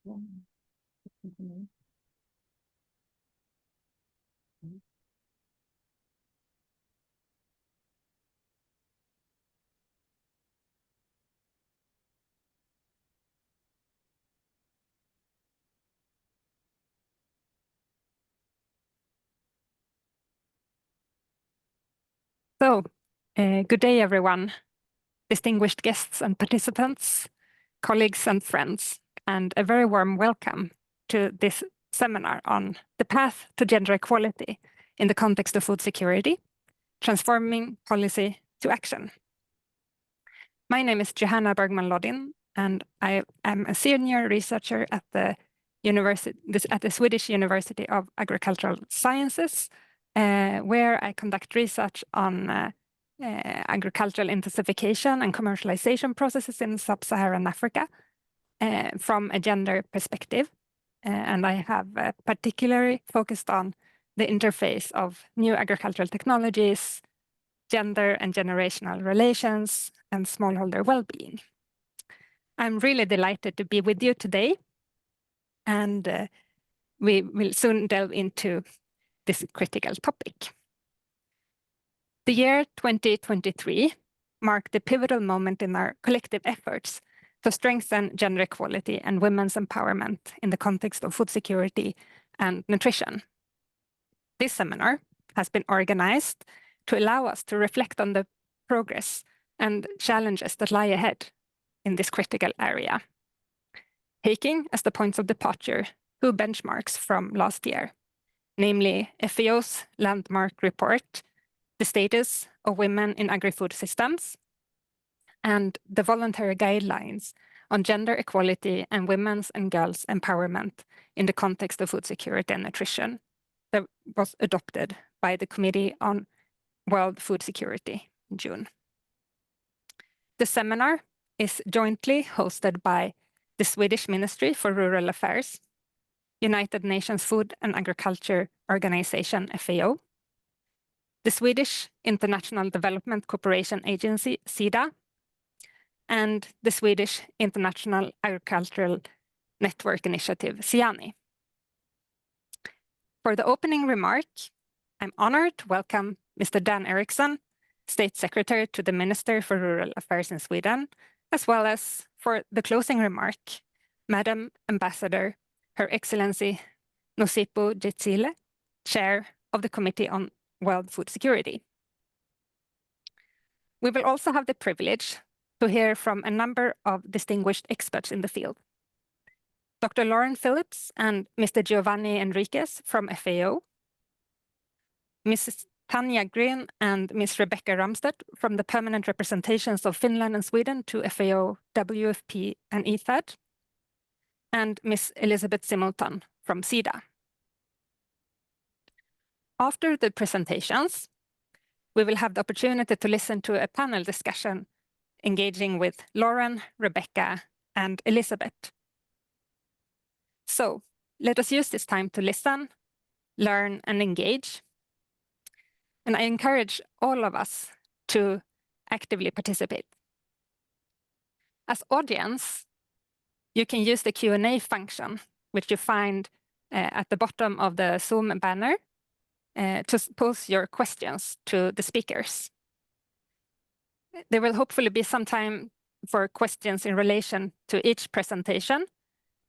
So, good day, everyone, distinguished guests and participants, colleagues and friends, and a very warm welcome to this seminar on the path to gender equality in the context of food security, transforming policy to action. My name is Johanna Bergman-Lodin, and I am a senior researcher at the Swedish University of Agricultural Sciences, where I conduct research on agricultural intensification and commercialization processes in sub-Saharan Africa from a gender perspective. And I have particularly focused on the interface of new agricultural technologies, gender and generational relations, and smallholder well-being. I'm really delighted to be with you today, and we will soon delve into this critical topic. The year 2023 marked a pivotal moment in our collective efforts to strengthen gender equality and women's empowerment in the context of food security and nutrition. This seminar has been organized to allow us to reflect on the progress and challenges that lie ahead in this critical area, taking as the points of departure 2 benchmarks from last year, namely FAO's landmark report, The Status of Women in Agri-Food Systems, and the Voluntary Guidelines on Gender Equality and Women's and Girls' Empowerment in the context of food security and nutrition that was adopted by the Committee on World Food Security in June. The seminar is jointly hosted by the Swedish Ministry for Rural Affairs, United Nations Food and Agriculture Organization, FAO, the Swedish International Development Cooperation Agency, Sida, and the Swedish International Agricultural Network Initiative, SIANI. For the opening remark, I'm honored to welcome Mr. Dan Eriksson, State Secretary to the Minister for Rural Affairs in Sweden, as well as for the closing remark, Madam Ambassador, Her Excellency Nosipo Jetsile, Chair of the Committee on World Food Security. We will also have the privilege to hear from a number of distinguished experts in the field. Dr. Lauren Phillips and Mr. Giovanni Enriquez from FAO, Mrs. Tanja Green and Ms. Rebecca Ramstedt from the permanent representations of Finland and Sweden to FAO, WFP, and ETHAD, and Ms. Elizabeth Simultan from Sida. After the presentations, we will have the opportunity to listen to a panel discussion engaging with Lauren, Rebecca, and Elizabeth. So let us use this time to listen, learn, and engage. And I encourage all of us to actively participate. As audience, you can use the Q&A function, which you find at the bottom of the Zoom banner, to pose your questions to the speakers. There will hopefully be some time for questions in relation to each presentation,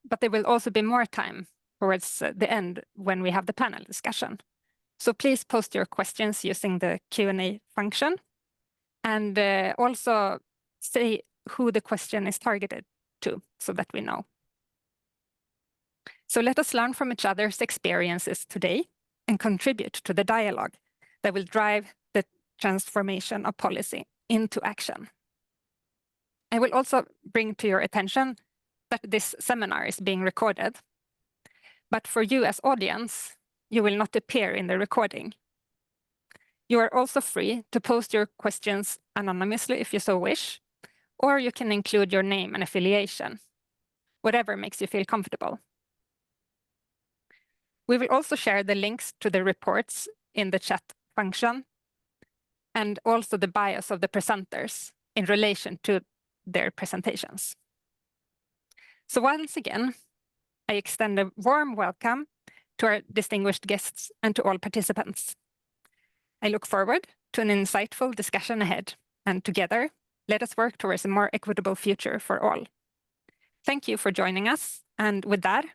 but there will also be more time towards the end when we have the panel discussion. So please post your questions using the Q&A function, and also say who the question is targeted to so that we know. So let us learn from each other's experiences today and contribute to the dialogue that will drive the transformation of policy into action. I will also bring to your attention that this seminar is being recorded, but for you as audience, you will not appear in the recording. You are also free to post your questions anonymously if you so wish, or you can include your name and affiliation, whatever makes you feel comfortable. We will also share the links to the reports in the chat function, and also the bios of the presenters in relation to their presentations. So once again, I extend a warm welcome to our distinguished guests and to all participants. I look forward to an insightful discussion ahead, and together, let us work towards a more equitable future for all. Thank you for joining us, and with that,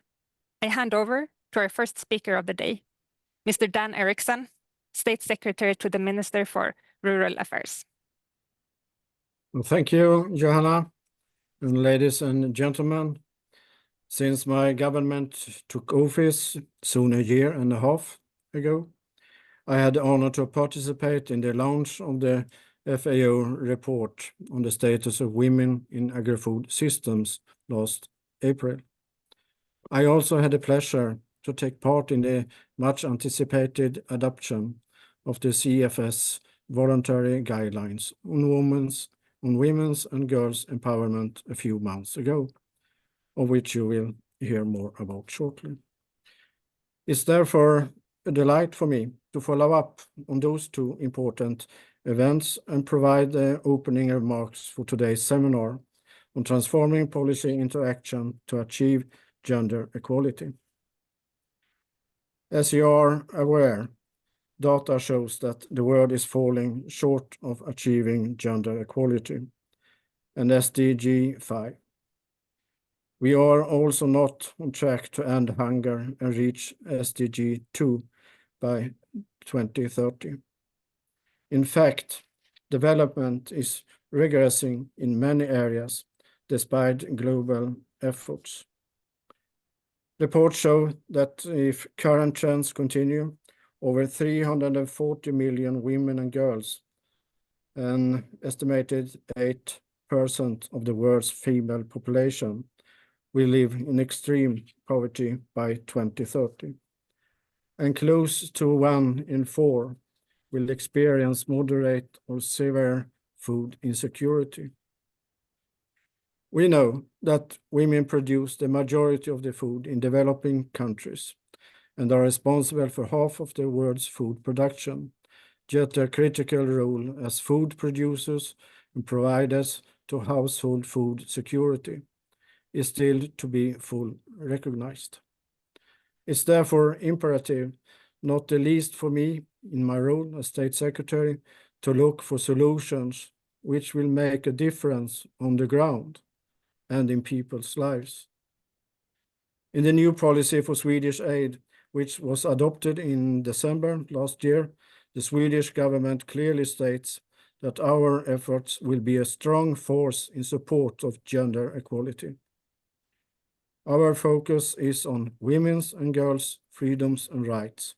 I hand over to our first speaker of the day, Mr. Dan Eriksson, State Secretary to the Minister for Rural Affairs. Well, thank you, Johanna, and ladies and gentlemen. Since my government took office soon a year and a half ago, I had the honor to participate in the launch of the FAO report on the status of women in agri-food systems last April. I also had the pleasure to take part in the much anticipated adoption of the CFS Voluntary Guidelines on women's and girls' empowerment a few months ago, of which you will hear more about shortly. It's therefore a delight for me to follow up on those two important events and provide the opening remarks for today's seminar on transforming policy into action to achieve gender equality. As you are aware, data shows that the world is falling short of achieving gender equality and SDG 5. We are also not on track to end hunger and reach SDG 2 by 2030. In fact, development is regressing in many areas despite global efforts. Reports show that if current trends continue, over 340 million women and girls, an estimated 8% of the world's female population, will live in extreme poverty by 2030. And close to 1 in 4 will experience moderate or severe food insecurity. We know that women produce the majority of the food in developing countries and are responsible for half of the world's food production, yet their critical role as food producers and providers to household food security is still to be fully recognized. It's therefore imperative, not the least for me in my role as State Secretary, to look for solutions which will make a difference on the ground and in people's lives. In the new policy for Swedish aid, which was adopted in December last year, the Swedish government clearly states that our efforts will be a strong force in support of gender equality. Our focus is on women's and girls' freedoms and rights,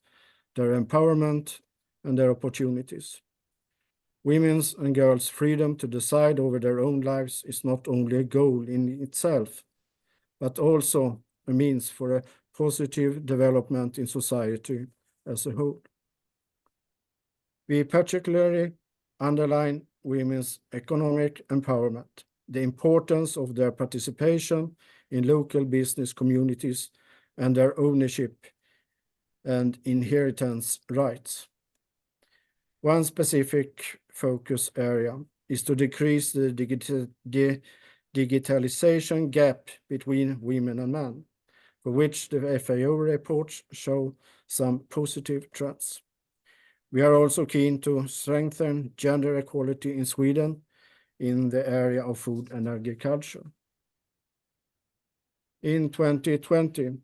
their empowerment and their opportunities. Women's and girls' freedom to decide over their own lives is not only a goal in itself, but also a means for a positive development in society as a whole. We particularly underline women's economic empowerment, the importance of their participation in local business communities and their ownership and inheritance rights. One specific focus area is to decrease the digitalization gap between women and men, for which the FAO reports show some positive trends. We are also keen to strengthen gender equality in Sweden in the area of food and agriculture. In 2020,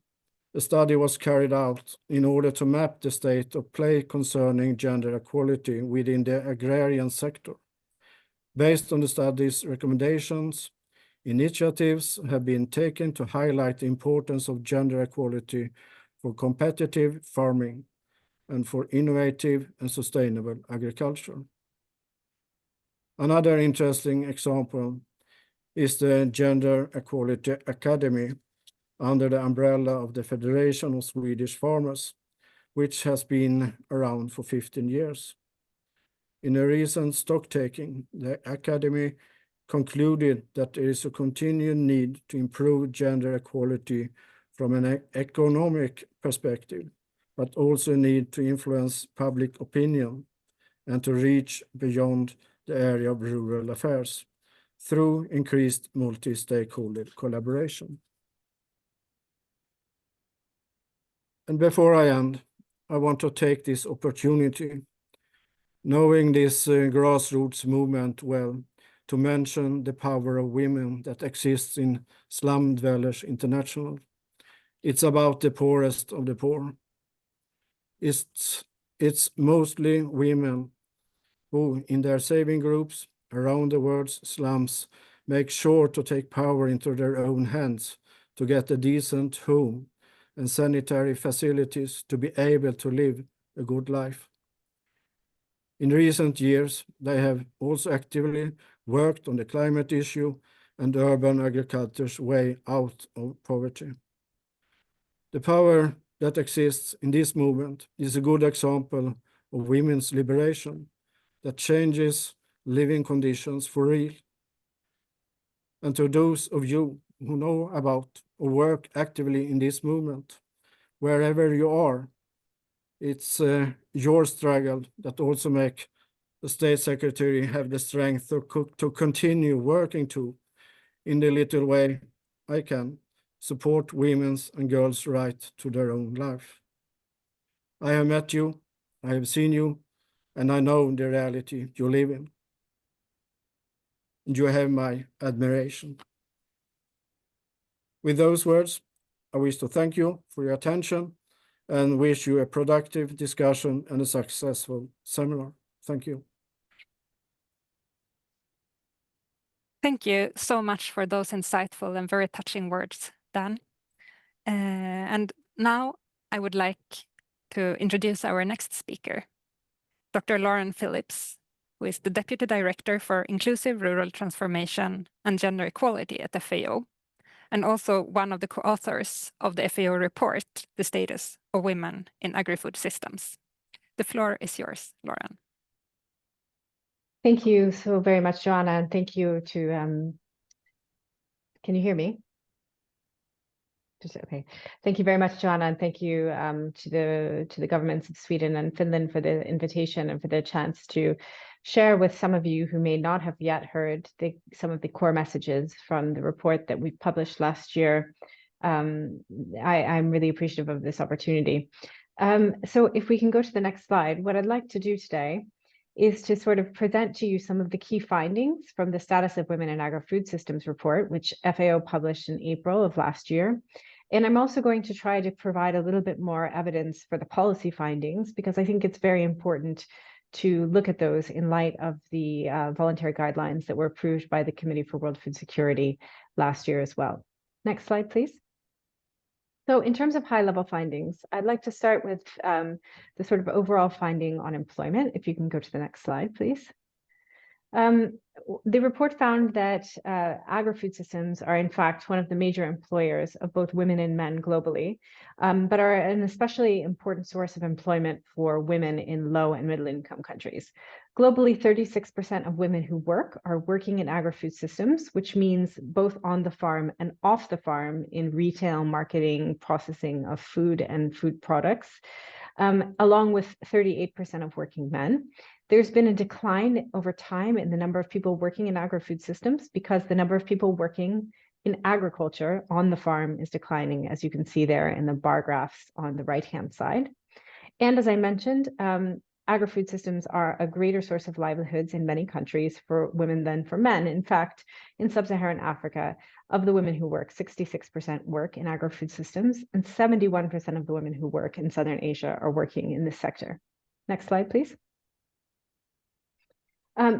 a study was carried out in order to map the state of play concerning gender equality within the agrarian sector. Based on the study's recommendations, initiatives have been taken to highlight the importance of gender equality for competitive farming and for innovative and sustainable agriculture. Another interesting example is the Gender Equality Academy under the umbrella of the Federation of Swedish Farmers, which has been around for 15 years. In a recent stocktaking, the Academy concluded that there is a continued need to improve gender equality from an economic perspective, but also a need to influence public opinion and to reach beyond the area of rural affairs through increased multi-stakeholder collaboration. And before I end, I want to take this opportunity, knowing this grassroots movement well, to mention the power of women that exists in Slum Dwellers International. It's about the poorest of the poor. It's mostly women who, in their saving groups around the world's slums, make sure to take power into their own hands to get a decent home and sanitary facilities to be able to live a good life. In recent years, they have also actively worked on the climate issue and urban agriculture's way out of poverty. The power that exists in this movement is a good example of women's liberation that changes living conditions for real. And to those of you who know about or work actively in this movement, wherever you are, it's your struggle that also make the State Secretary have the strength to continue working to, in the little way I can, support women's and girls' right to their own life. I have met you, I have seen you, and I know the reality you live in. And you have my admiration. With those words, I wish to thank you for your attention and wish you a productive discussion and a successful seminar. Thank you. Thank you so much for those insightful and very touching words, Dan. And now I would like to introduce our next speaker, Dr. Lauren Phillips, who is the Deputy Director for Inclusive Rural Transformation and Gender Equality at FAO, and also one of the co-authors of the FAO report, The Status of Women in Agrifood Systems. The floor is yours, Lauren. Thank you so very much, Joanna, and thank you to, can you hear me? Okay. Thank you very much, Joanna, and thank you to the governments of Sweden and Finland for the invitation and for the chance to share with some of you who may not have yet heard some of the core messages from the report that we published last year. I'm really appreciative of this opportunity. So if we can go to the next slide, what I'd like to do today is to sort of present to you some of the key findings from the Status of Women in Agri-Food Systems report, which FAO published in April of last year. And I'm also going to try to provide a little bit more evidence for the policy findings, because I think it's very important to look at those in light of the voluntary guidelines that were approved by the Committee for World Food Security last year as well. Next slide, please. So in terms of high-level findings, I'd like to start with the sort of overall finding on employment. If you can go to the next slide, please. The report found that agri-food systems are in fact one of the major employers of both women and men globally, but are an especially important source of employment for women in low and middle income countries. Globally, 36% of women who work are working in agri-food systems, which means both on the farm and off the farm in retail, marketing, processing of food and food products, along with 38% of working men. There's been a decline over time in the number of people working in agri-food systems because the number of people working in agriculture on the farm is declining, as you can see there in the bar graphs on the right-hand side. And as I mentioned, agri-food systems are a greater source of livelihoods in many countries for women than for men. In fact, in sub-Saharan Africa, of the women who work, 66% work in agri-food systems, and 71% of the women who work in Southern Asia are working in this sector. Next slide, please.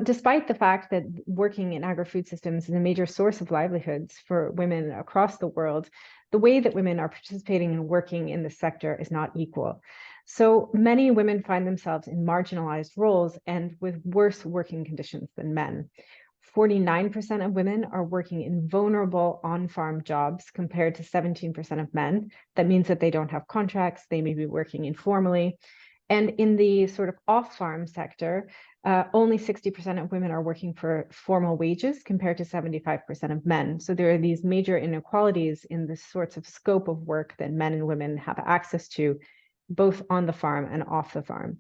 Despite the fact that working in agri-food systems is a major source of livelihoods for women across the world, the way that women are participating and working in this sector is not equal. So many women find themselves in marginalized roles and with worse working conditions than men. 49% of women are working in vulnerable on-farm jobs compared to 17% of men. That means that they don't have contracts, they may be working informally. And in the sort of off-farm sector, only 60% of women are working for formal wages compared to 75% of men. So there are these major inequalities in the sorts of scope of work that men and women have access to, both on the farm and off the farm.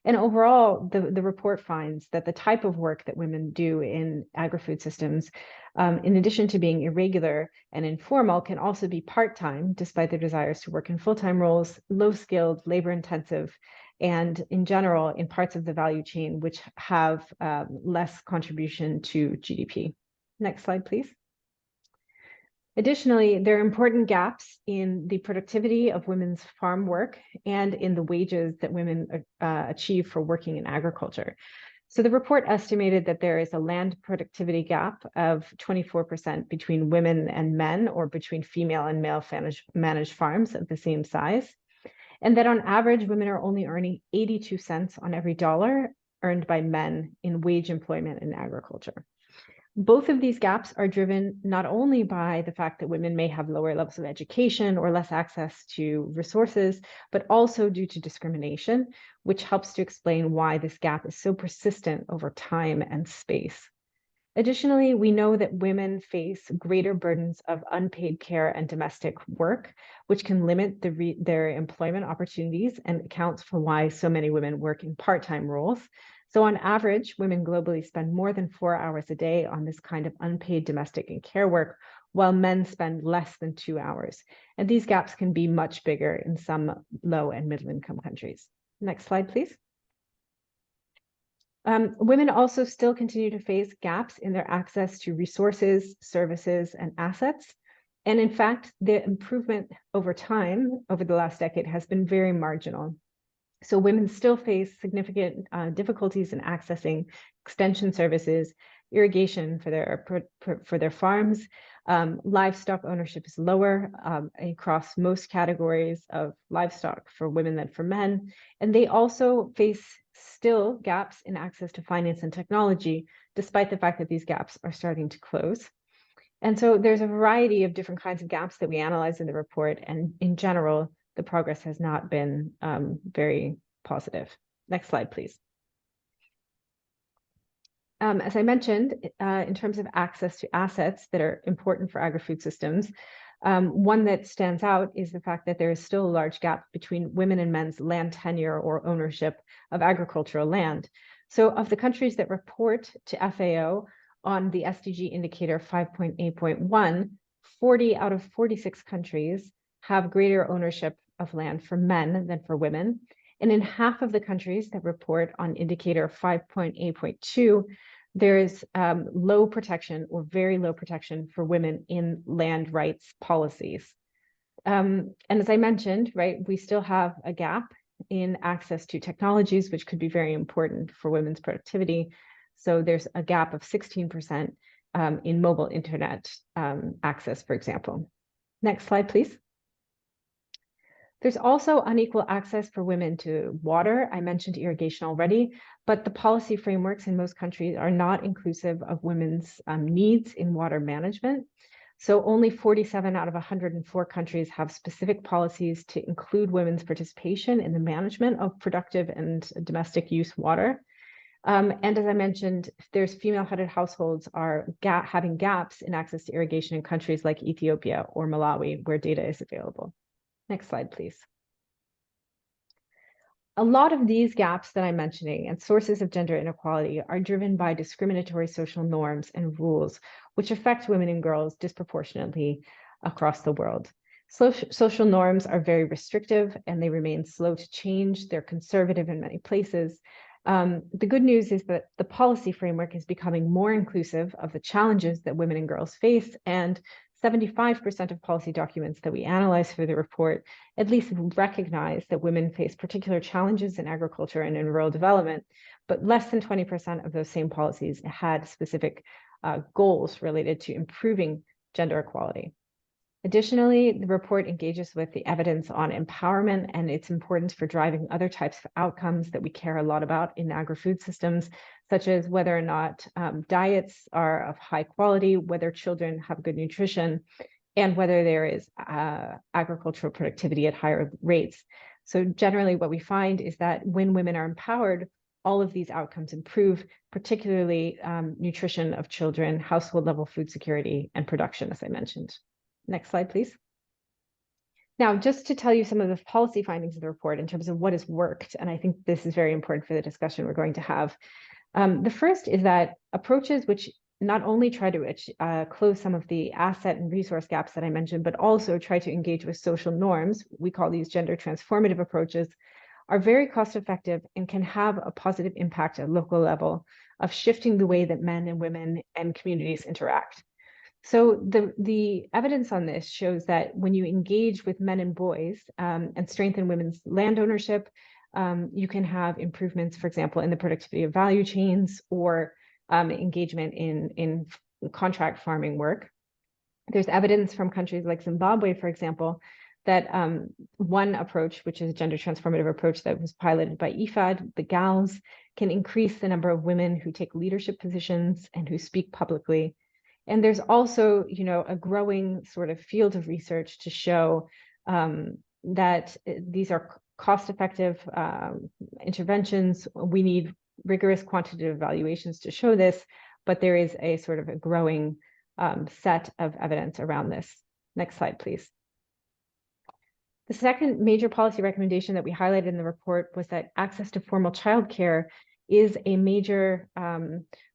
And overall, the report finds that the type of work that women do in agri-food systems, in addition to being irregular and informal, can also be part-time, despite their desires to work in full-time roles, low-skilled, labor-intensive, and in general, in parts of the value chain, which have less contribution to GDP. Next slide, please. Additionally, there are important gaps in the productivity of women's farm work and in the wages that women achieve for working in agriculture. So the report estimated that there is a land productivity gap of 24% between women and men, or between female and male managed farms of the same size. And that on average, women are only earning 82 cents on every dollar earned by men in wage employment in agriculture. Both of these gaps are driven not only by the fact that women may have lower levels of education or less access to resources, but also due to discrimination, which helps to explain why this gap is so persistent over time and space. Additionally, we know that women face greater burdens of unpaid care and domestic work, which can limit their employment opportunities and accounts for why so many women work in part-time roles. So on average, women globally spend more than 4 hours a day on this kind of unpaid domestic and care work, while men spend less than 2 hours. And these gaps can be much bigger in some low and middle income countries. Next slide, please. Women also still continue to face gaps in their access to resources, services, and assets. And in fact, the improvement over time, over the last decade, has been very marginal. So women still face significant difficulties in accessing extension services, irrigation for their farms. Livestock ownership is lower across most categories of livestock for women than for men. And they also face still gaps in access to finance and technology, despite the fact that these gaps are starting to close. And so there's a variety of different kinds of gaps that we analyze in the report. And in general, the progress has not been very positive. Next slide, please. As I mentioned, in terms of access to assets that are important for agri-food systems, one that stands out is the fact that there is still a large gap between women and men's land tenure or ownership of agricultural land. So of the countries that report to FAO on the SDG indicator 5.8.1, 40 out of 46 countries have greater ownership of land for men than for women. And in half of the countries that report on indicator 5.8.2, there is low protection or very low protection for women in land rights policies. And as I mentioned, right, we still have a gap in access to technologies, which could be very important for women's productivity. So there's a gap of 16% in mobile internet access, for example. Next slide, please. There's also unequal access for women to water. I mentioned irrigation already, but the policy frameworks in most countries are not inclusive of women's needs in water management. So only 47 out of 104 countries have specific policies to include women's participation in the management of productive and domestic use water. And as I mentioned, there's female-headed households are having gaps in access to irrigation in countries like Ethiopia or Malawi, where data is available. Next slide, please. A lot of these gaps that I'm mentioning and sources of gender inequality are driven by discriminatory social norms and rules, which affect women and girls disproportionately across the world. Social norms are very restrictive and they remain slow to change. They're conservative in many places. The good news is that the policy framework is becoming more inclusive of the challenges that women and girls face, and 75% of policy documents that we analyze for the report at least recognize that women face particular challenges in agriculture and in rural development, but less than 20% of those same policies had specific goals related to improving gender equality. Additionally, the report engages with the evidence on empowerment and its importance for driving other types of outcomes that we care a lot about in agri-food systems, such as whether or not diets are of high quality, whether children have good nutrition, and whether there is agricultural productivity at higher rates. So generally what we find is that when women are empowered, all of these outcomes improve, particularly nutrition of children, household level food security, and production, as I mentioned. Next slide, please. Now, just to tell you some of the policy findings of the report in terms of what has worked, and I think this is very important for the discussion we're going to have. The first is that approaches which not only try to close some of the asset and resource gaps that I mentioned, but also try to engage with social norms, we call these gender transformative approaches, are very cost effective and can have a positive impact at local level of shifting the way that men and women and communities interact. So the evidence on this shows that when you engage with men and boys and strengthen women's land ownership, you can have improvements, for example, in the productivity of value chains or engagement in contract farming work. There's evidence from countries like Zimbabwe, for example, that one approach, which is a gender transformative approach that was piloted by IFAD, the GALs, can increase the number of women who take leadership positions and who speak publicly. And there's also, a growing sort of field of research to show that these are cost-effective interventions. We need rigorous quantitative evaluations to show this, but there is a sort of a growing set of evidence around this. Next slide, please. The second major policy recommendation that we highlighted in the report was that access to formal childcare is a major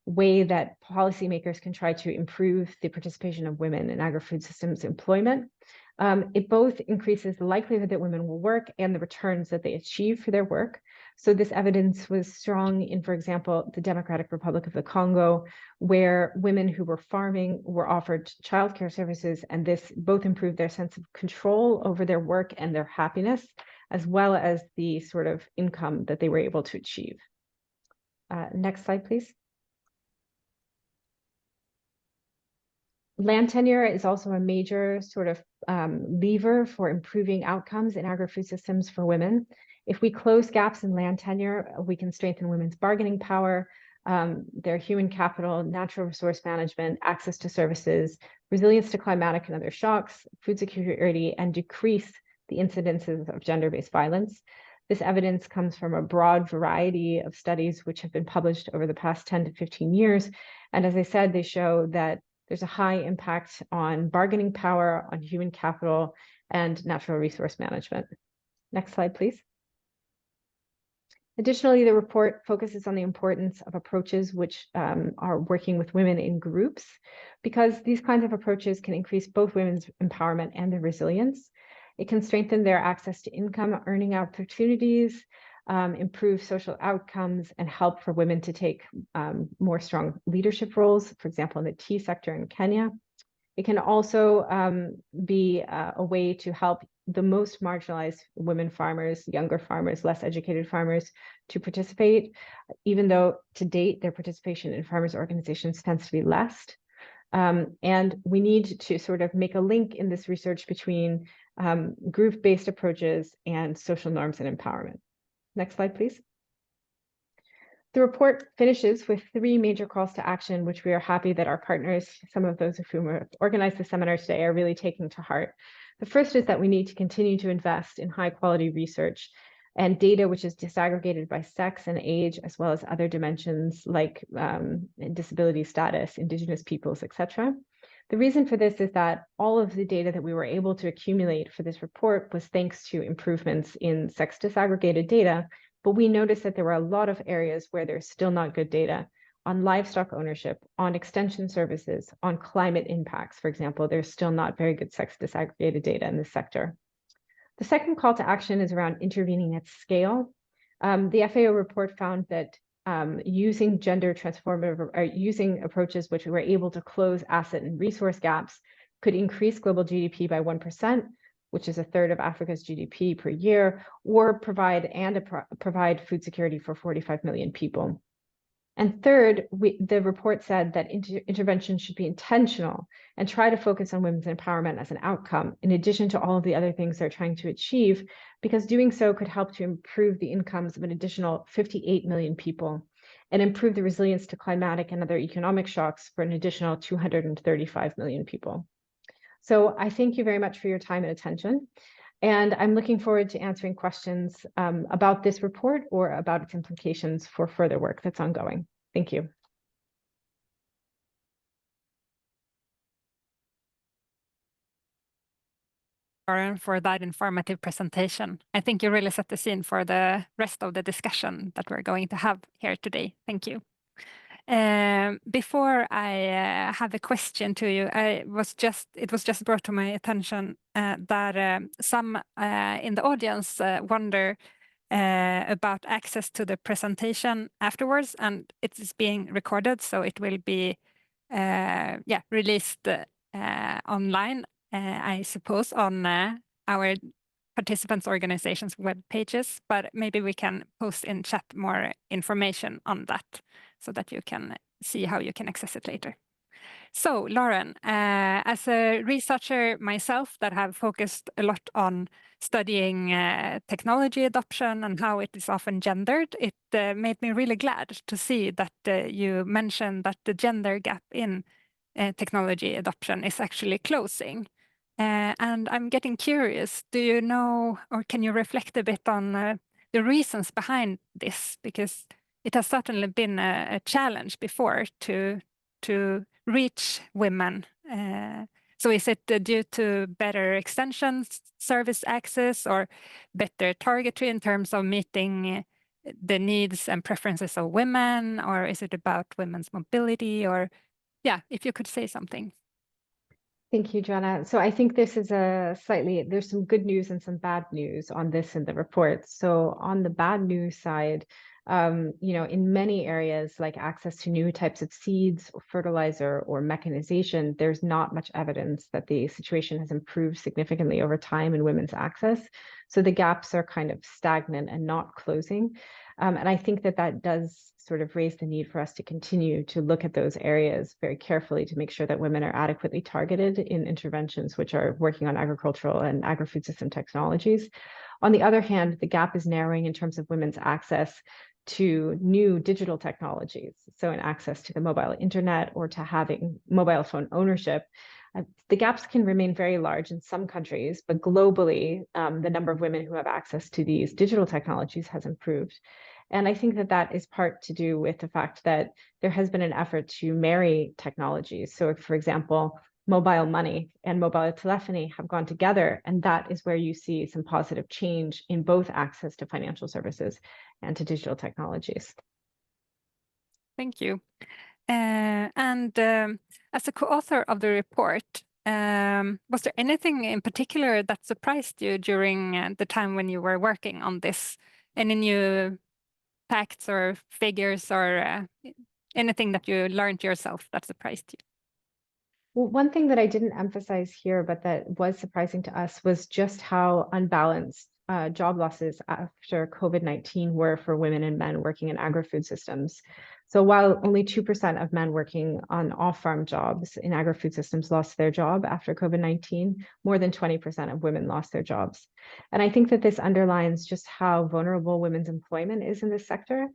way that policymakers can try to improve the participation of women in agri-food systems employment. It both increases the likelihood that women will work and the returns that they achieve for their work. So this evidence was strong in, for example, the Democratic Republic of the Congo, where women who were farming were offered childcare services, and this both improved their sense of control over their work and their happiness, as well as the sort of income that they were able to achieve. Next slide, please. Land tenure is also a major sort of lever for improving outcomes in agri-food systems for women. If we close gaps in land tenure, we can strengthen women's bargaining power, their human capital, natural resource management, access to services, resilience to climatic and other shocks, food security, and decrease the incidences of gender-based violence. This evidence comes from a broad variety of studies which have been published over the past 10 to 15 years. And as I said, they show that there's a high impact on bargaining power, on human capital, and natural resource management. Next slide, please. Additionally, the report focuses on the importance of approaches which are working with women in groups, because these kinds of approaches can increase both women's empowerment and their resilience. It can strengthen their access to income earning opportunities, improve social outcomes, and help for women to take more strong leadership roles, for example, in the tea sector in Kenya. It can also be a way to help the most marginalized women farmers, younger farmers, less educated farmers to participate, even though to date their participation in farmers' organizations tends to be less. And we need to sort of make a link in this research between group-based approaches and social norms and empowerment. Next slide, please. The report finishes with 3 major calls to action, which we are happy that our partners, some of those of whom have organized the seminar today, are really taking to heart. The first is that we need to continue to invest in high-quality research and data which is disaggregated by sex and age, as well as other dimensions like disability status, Indigenous peoples, etc. The reason for this is that all of the data that we were able to accumulate for this report was thanks to improvements in sex disaggregated data, but we noticed that there were a lot of areas where there's still not good data on livestock ownership, on extension services, on climate impacts. For example, there's still not very good sex disaggregated data in this sector. The second call to action is around intervening at scale. The FAO report found that using gender transformative or using approaches which were able to close asset and resource gaps could increase global GDP by 1%, which is a third of Africa's GDP per year, or provide food security for 45 million people. And third, the report said that intervention should be intentional and try to focus on women's empowerment as an outcome, in addition to all of the other things they're trying to achieve, because doing so could help to improve the incomes of an additional 58 million people and improve the resilience to climatic and other economic shocks for an additional 235 million people. So I thank you very much for your time and attention. And I'm looking forward to answering questions about this report or about its implications for further work that's ongoing. Thank you. Lauren, for that informative presentation. I think you really set the scene for the rest of the discussion that we're going to have here today. Thank you. Before I have a question to you, it was just brought to my attention that some in the audience wonder about access to the presentation afterwards, and it is being recorded, so it will be released online, I suppose, on our participants' organizations' web pages, but maybe we can post in chat more information on that so that you can see how you can access it later. So, Lauren, as a researcher myself that have focused a lot on studying technology adoption and how it is often gendered, it made me really glad to see that you mentioned that the gender gap in technology adoption is actually closing. And I'm getting curious, do you know, or can you reflect a bit on the reasons behind this? Because it has certainly been a challenge before to reach women. So is it due to better extensions, service access, or better targetry in terms of meeting the needs and preferences of women? Or is it about women's mobility? Or, yeah, if you could say something. Thank you, Joanna. So I think this is there's some good news and some bad news on this in the report. So on the bad news side, in many areas like access to new types of seeds, or fertilizer, or mechanization, there's not much evidence that the situation has improved significantly over time in women's access. So the gaps are kind of stagnant and not closing. And I think that does sort of raise the need for us to continue to look at those areas very carefully to make sure that women are adequately targeted in interventions which are working on agricultural and agri-food system technologies. On the other hand, the gap is narrowing in terms of women's access to new digital technologies. So in access to the mobile internet or to having mobile phone ownership. The gaps can remain very large in some countries, but globally, the number of women who have access to these digital technologies has improved. And I think that is part to do with the fact that there has been an effort to marry technologies. So, for example, mobile money and mobile telephony have gone together, and that is where you see some positive change in both access to financial services and to digital technologies. Thank you. And as a co-author of the report, was there anything in particular that surprised you during the time when you were working on this? Any new facts or figures or anything that you learned yourself that surprised you? Well, one thing that I didn't emphasize here, but that was surprising to us, was just how unbalanced job losses after COVID-19 were for women and men working in agri-food systems. So while only 2% of men working on off-farm jobs in agri-food systems lost their job after COVID-19, more than 20% of women lost their jobs. And I think that this underlines just how vulnerable women's employment is in this sector.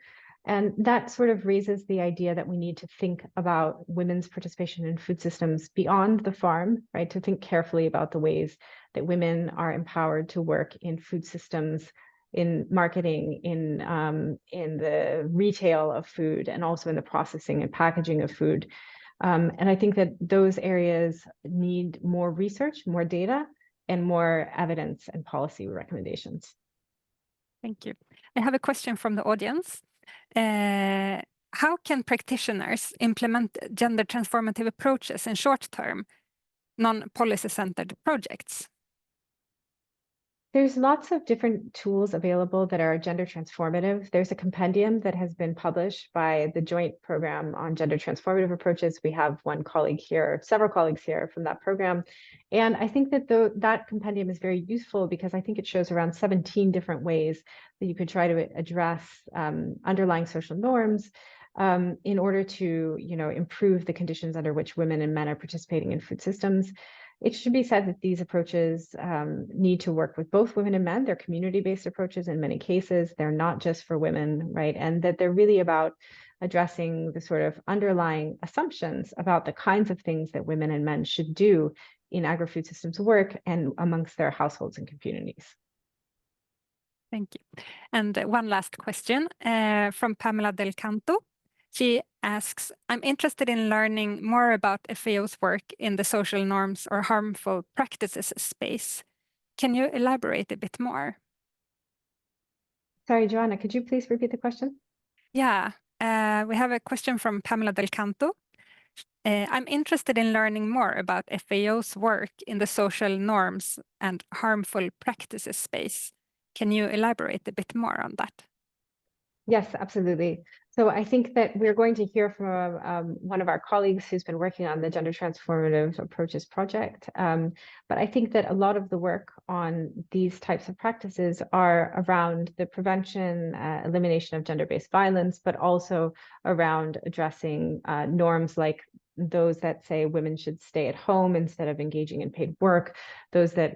And that sort of raises the idea that we need to think about women's participation in food systems beyond the farm, right? To think carefully about the ways that women are empowered to work in food systems, in marketing, in the retail of food, and also in the processing and packaging of food. And I think that those areas need more research, more data, and more evidence and policy recommendations. Thank you. I have a question from the audience. How can practitioners implement gender transformative approaches in short-term, non-policy-centered projects? There's lots of different tools available that are gender transformative. There's a compendium that has been published by the Joint Program on Gender Transformative Approaches. We have one colleague here, several colleagues here from that program. And I think that that compendium is very useful because I think it shows around 17 different ways that you could try to address underlying social norms in order to, improve the conditions under which women and men are participating in food systems. It should be said that these approaches need to work with both women and men. They're community-based approaches in many cases. They're not just for women, right? And that they're really about addressing the sort of underlying assumptions about the kinds of things that women and men should do in agri-food systems work and amongst their households and communities. Thank you. And one last question from Pamela Del Canto. She asks, I'm interested in learning more about FAO's work in the social norms or harmful practices space. Can you elaborate a bit more? Sorry, Joanna, could you please repeat the question? Yeah, we have a question from Pamela Del Canto. I'm interested in learning more about FAO's work in the social norms and harmful practices space. Can you elaborate a bit more on that? Yes, absolutely. So I think that we're going to hear from one of our colleagues who's been working on the Gender Transformative Approaches project. But I think that a lot of the work on these types of practices are around the prevention, elimination of gender-based violence, but also around addressing norms like those that say women should stay at home instead of engaging in paid work, those that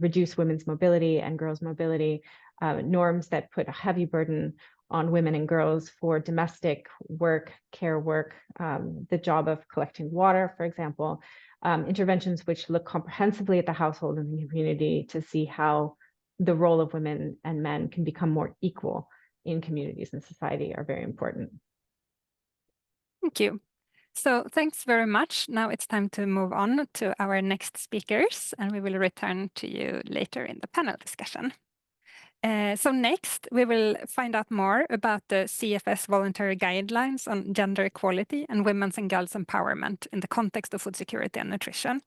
reduce women's mobility and girls' mobility, norms that put a heavy burden on women and girls for domestic work, care work, the job of collecting water, for example, interventions which look comprehensively at the household and the community to see how the role of women and men can become more equal in communities and society are very important. Thank you. So thanks very much. Now it's time to move on to our next speakers, and we will return to you later in the panel discussion. So next, we will find out more about the CFS Voluntary Guidelines on gender equality and women's and girls' empowerment in the context of food security and nutrition.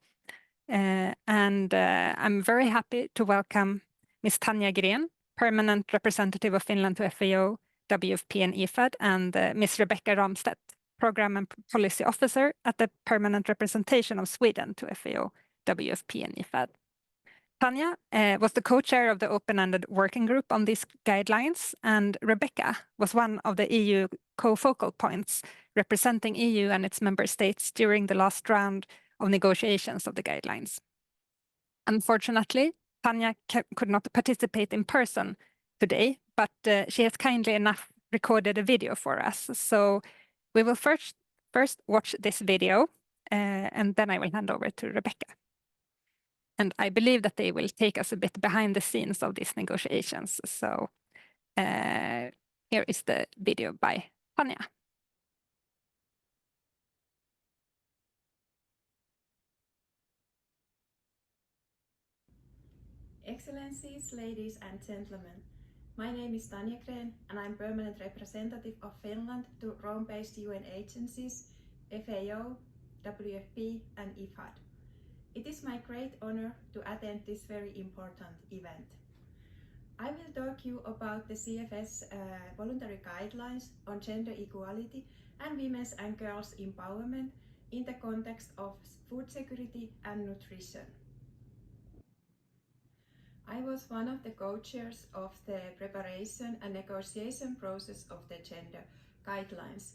I'm very happy to welcome Ms. Tanja Gren, Permanent Representative of Finland to FAO, WFP and IFAD, and Ms. Rebecca Ramstedt, Program and Policy Officer at the Permanent Representation of Sweden to FAO, WFP and IFAD. Tanja was the co-chair of the open-ended working group on these guidelines, and Rebecca was one of the EU co-focal points representing EU and its member states during the last round of negotiations of the guidelines. Unfortunately, Tanja could not participate in person today, but she has kindly enough recorded a video for us. So we will first watch this video, and then I will hand over to Rebecca. And I believe that they will take us a bit behind the scenes of these negotiations. So here is the video by Tanja. Excellencies, ladies and gentlemen, my name is Tanja Gren and I'm Permanent Representative of Finland to Rome-based UN agencies, FAO, WFP and IFAD. It is my great honor to attend this very important event. I will talk you about the CFS Voluntary Guidelines on gender equality and women's and girls' empowerment in the context of food security and nutrition. I was one of the co-chairs of the preparation and negotiation process of the gender guidelines.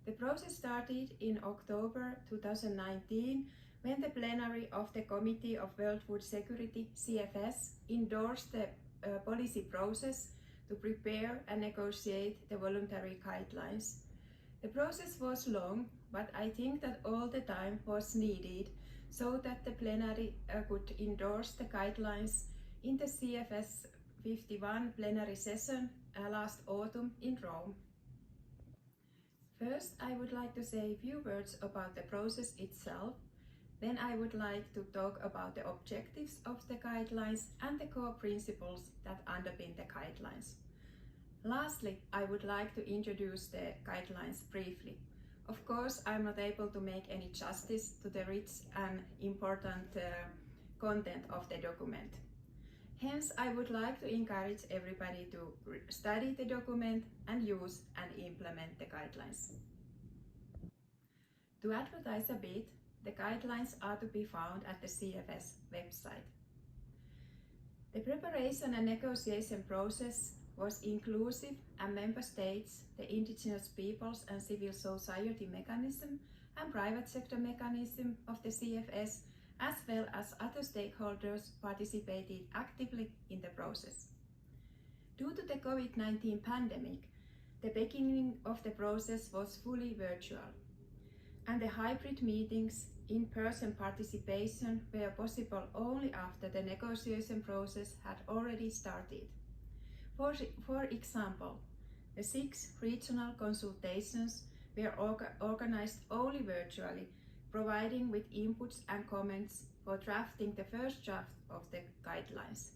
The process started in October 2019 when the plenary of the Committee of World Food Security, CFS, endorsed the policy process to prepare and negotiate the voluntary guidelines. The process was long, but I think that all the time was needed so that the plenary could endorse the guidelines in the CFS 51 plenary session last autumn in Rome. First, I would like to say a few words about the process itself. Then I would like to talk about the objectives of the guidelines and the core principles that underpin the guidelines. Lastly, I would like to introduce the guidelines briefly. Of course, I'm not able to make any justice to the rich and important content of the document. Hence, I would like to encourage everybody to study the document and use and implement the guidelines. To advertise a bit, the guidelines are to be found at the CFS website. The preparation and negotiation process was inclusive and member states, the indigenous peoples and civil society mechanism and private sector mechanism of the CFS, as well as other stakeholders, participated actively in the process. Due to the COVID-19 pandemic, the beginning of the process was fully virtual, and the hybrid meetings, in-person participation were possible only after the negotiation process had already started. For example, the 6 regional consultations were organized only virtually, providing with inputs and comments for drafting the first draft of the guidelines.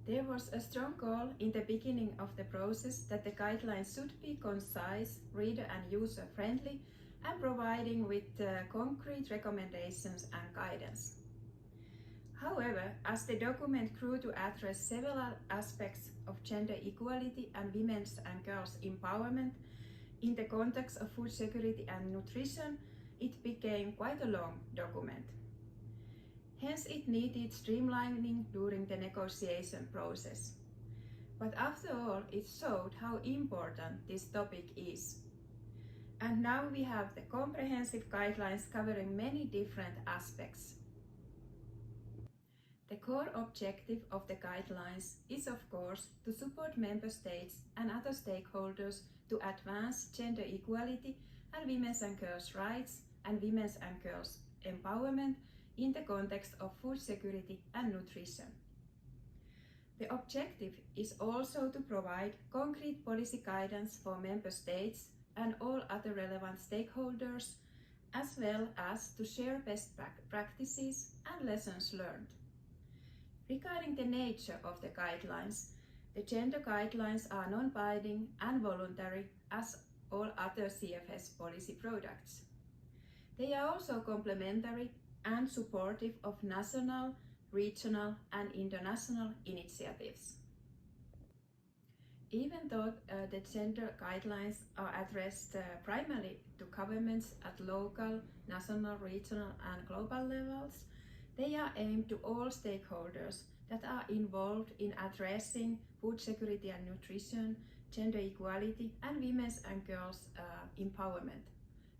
There was a strong goal in the beginning of the process that the guidelines should be concise, reader and user friendly, and providing with concrete recommendations and guidance. However, as the document grew to address several aspects of gender equality and women's and girls' empowerment in the context of food security and nutrition, it became quite a long document. Hence, it needed streamlining during the negotiation process. But after all, it showed how important this topic is. And now we have the comprehensive guidelines covering many different aspects. The core objective of the guidelines is, of course, to support member states and other stakeholders to advance gender equality and women's and girls' rights and women's and girls' empowerment in the context of food security and nutrition. The objective is also to provide concrete policy guidance for member states and all other relevant stakeholders, as well as to share best practices and lessons learned. Regarding the nature of the guidelines, the gender guidelines are non-binding and voluntary as all other CFS policy products. They are also complementary and supportive of national, regional and international initiatives. Even though the gender guidelines are addressed primarily to governments at local, national, regional and global levels, they are aimed to all stakeholders that are involved in addressing food security and nutrition, gender equality and women's and girls' empowerment,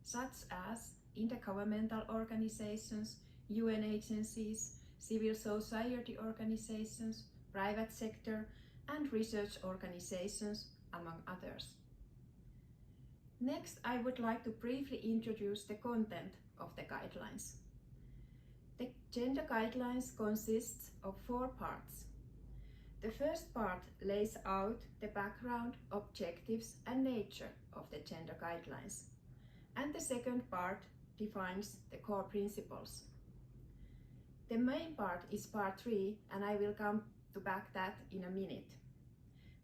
such as intergovernmental organizations, UN agencies, civil society organizations, private sector and research organizations, among others. Next, I would like to briefly introduce the content of the guidelines. The gender guidelines consists of 4 parts. The first part lays out the background, objectives and nature of the gender guidelines. And the second part defines the core principles. The main part is part 3, and I will come to back that in a minute.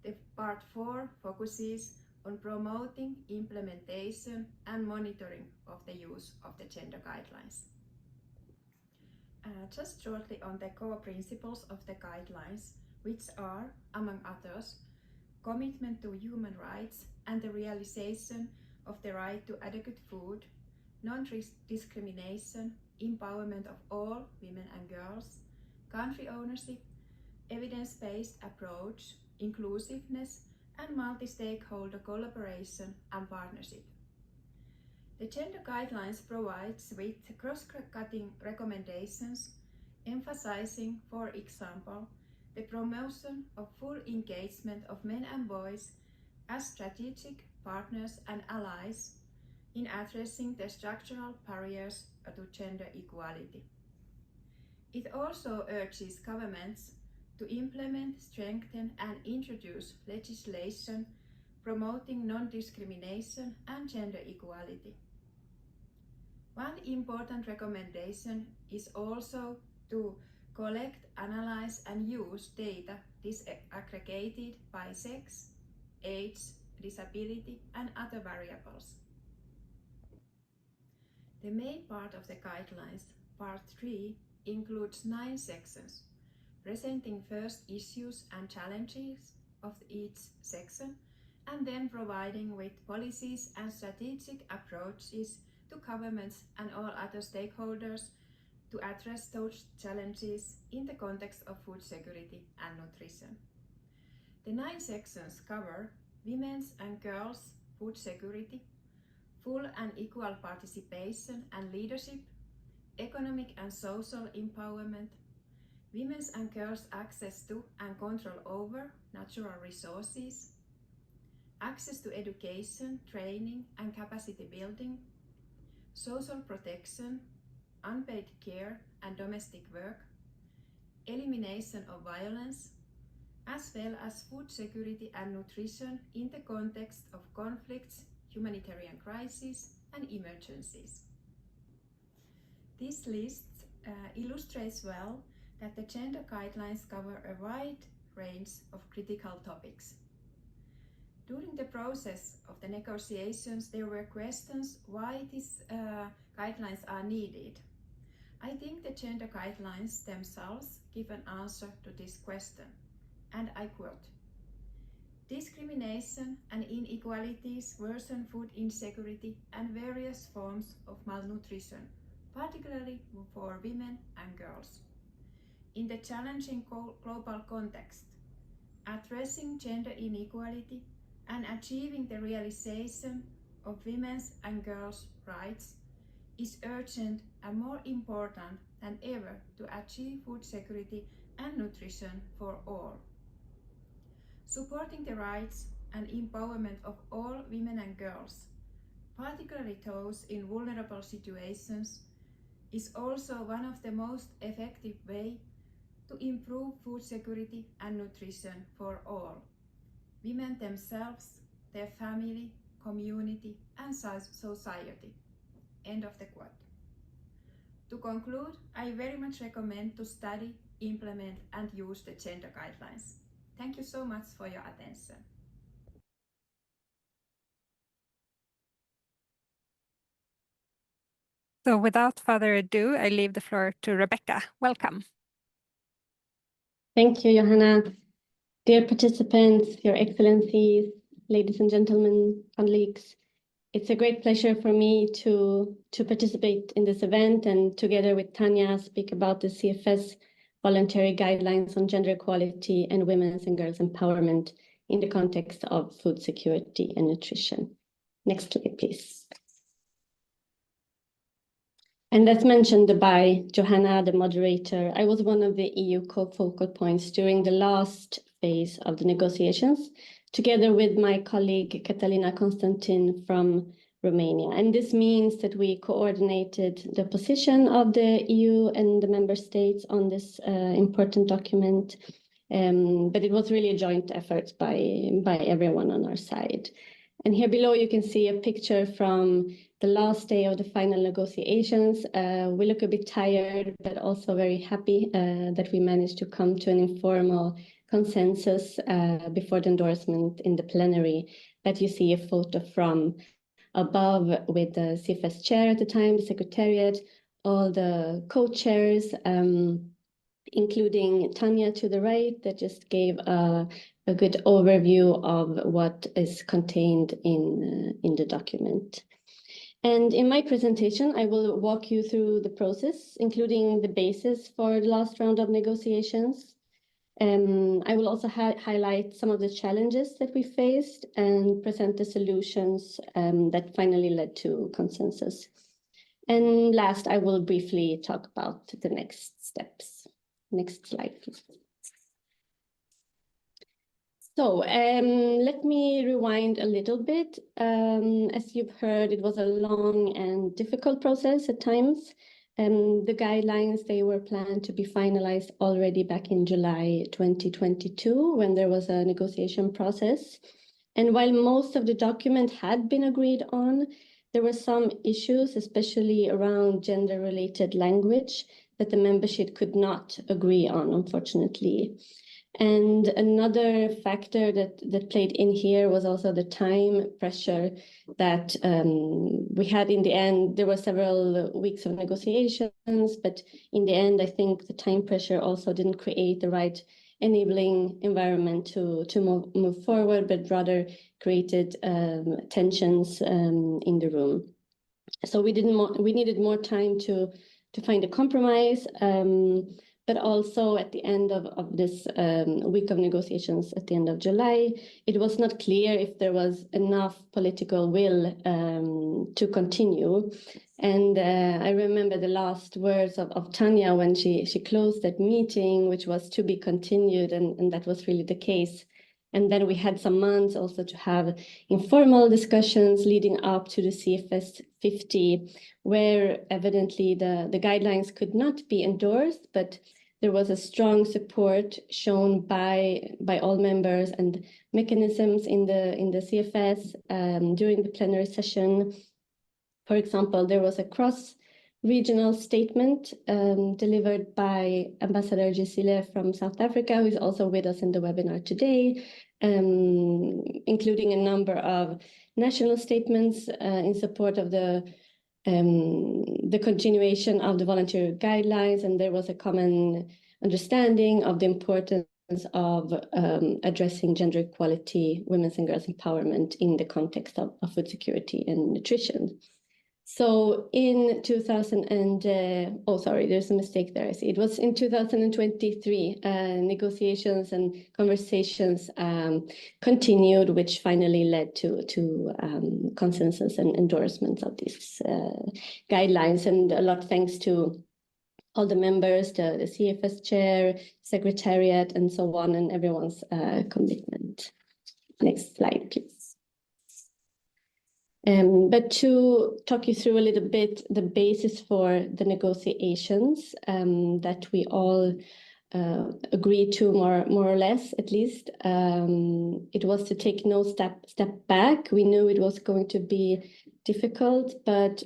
The part 4 focuses on promoting implementation and monitoring of the use of the gender guidelines. Just shortly on the core principles of the guidelines, which are, among others, commitment to human rights and the realization of the right to adequate food, non-discrimination, empowerment of all women and girls, country ownership, evidence-based approach, inclusiveness, and multi-stakeholder collaboration and partnership. The gender guidelines provides with cross-cutting recommendations, emphasizing, for example, the promotion of full engagement of men and boys as strategic partners and allies in addressing the structural barriers to gender equality. It also urges governments to implement, strengthen and introduce legislation promoting non-discrimination and gender equality. One important recommendation is also to collect, analyze and use data disaggregated by sex, age, disability and other variables. The main part of the guidelines, part 3, includes 9 sections, presenting first issues and challenges of each section, and then providing with policies and strategic approaches to governments and all other stakeholders to address those challenges in the context of food security and nutrition. The 9 sections cover women's and girls' food security, full and equal participation and leadership, economic and social empowerment, women's and girls' access to and control over natural resources, access to education, training and capacity building, social protection, unpaid care and domestic work, elimination of violence, as well as food security and nutrition in the context of conflicts, humanitarian crises and emergencies. This list illustrates well that the gender guidelines cover a wide range of critical topics. During the process of the negotiations, there were questions why these guidelines are needed. I think the gender guidelines themselves give an answer to this question, and I quote, "Discrimination and inequalities worsen food insecurity and various forms of malnutrition, particularly for women and girls. In the challenging global context, addressing gender inequality and achieving the realization of women's and girls' rights is urgent and more important than ever to achieve food security and nutrition for all. Supporting the rights and empowerment of all women and girls, particularly those in vulnerable situations, is also one of the most effective ways to improve food security and nutrition for all, women themselves, their family, community, and society." End of the quote. To conclude, I very much recommend to study, implement, and use the gender guidelines. Thank you so much for your attention. So without further ado, I leave the floor to Rebecca. Welcome. Thank you, Johanna. Dear participants, Your Excellencies, ladies and gentlemen, colleagues, it's a great pleasure for me to participate in this event and together with Tanya speak about the CFS Voluntary Guidelines on Gender Equality and Women's and Girls' Empowerment in the context of food security and nutrition. Next slide, please. And as mentioned by Johanna, the moderator, I was one of the EU co-focal points during the last phase of the negotiations, together with my colleague Catalina Constantin from Romania. And this means that we coordinated the position of the EU and the member states on this important document. But it was really a joint effort by everyone on our side. And here below you can see a picture from the last day of the final negotiations. We look a bit tired, but also very happy that we managed to come to an informal consensus before the endorsement in the plenary that you see a photo from above with the CFS chair at the time, the secretariat, all the co-chairs, including Tanya to the right that just gave a good overview of what is contained in the document. And in my presentation, I will walk you through the process, including the basis for the last round of negotiations. I will also highlight some of the challenges that we faced and present the solutions that finally led to consensus. And last, I will briefly talk about the next steps. Next slide, please. So let me rewind a little bit. As you've heard, it was a long and difficult process at times. The guidelines, they were planned to be finalized already back in July 2022 when there was a negotiation process. And while most of the document had been agreed on, there were some issues, especially around gender-related language, that the membership could not agree on, unfortunately. And another factor that played in here was also the time pressure that we had in the end. There were several weeks of negotiations, but in the end, I think the time pressure also didn't create the right enabling environment to move forward, but rather created tensions in the room. So we needed more time to find a compromise. But also at the end of this week of negotiations at the end of July, it was not clear if there was enough political will to continue. And I remember the last words of Tanya when she closed that meeting, which was to be continued, and that was really the case. And then we had some months also to have informal discussions leading up to the CFS 50, where evidently the guidelines could not be endorsed, but there was a strong support shown by all members and mechanisms in the CFS during the plenary session. For example, there was a regional statement delivered by Ambassador Gisile from South Africa, who is also with us in the webinar today, including a number of national statements in support of the continuation of the voluntary guidelines, and there was a common understanding of the importance of addressing gender equality, women's and girls' empowerment in the context of food security and nutrition. So in 2000 and, there's a mistake there, I see. It was in 2023, negotiations and conversations continued, which finally led to consensus and endorsements of these guidelines. And a lot thanks to all the members, the CFS chair, secretariat, and so on, and everyone's commitment. Next slide, please. But to talk you through a little bit the basis for the negotiations that we all agreed to more or less, at least, it was to take no step back. We knew it was going to be difficult, but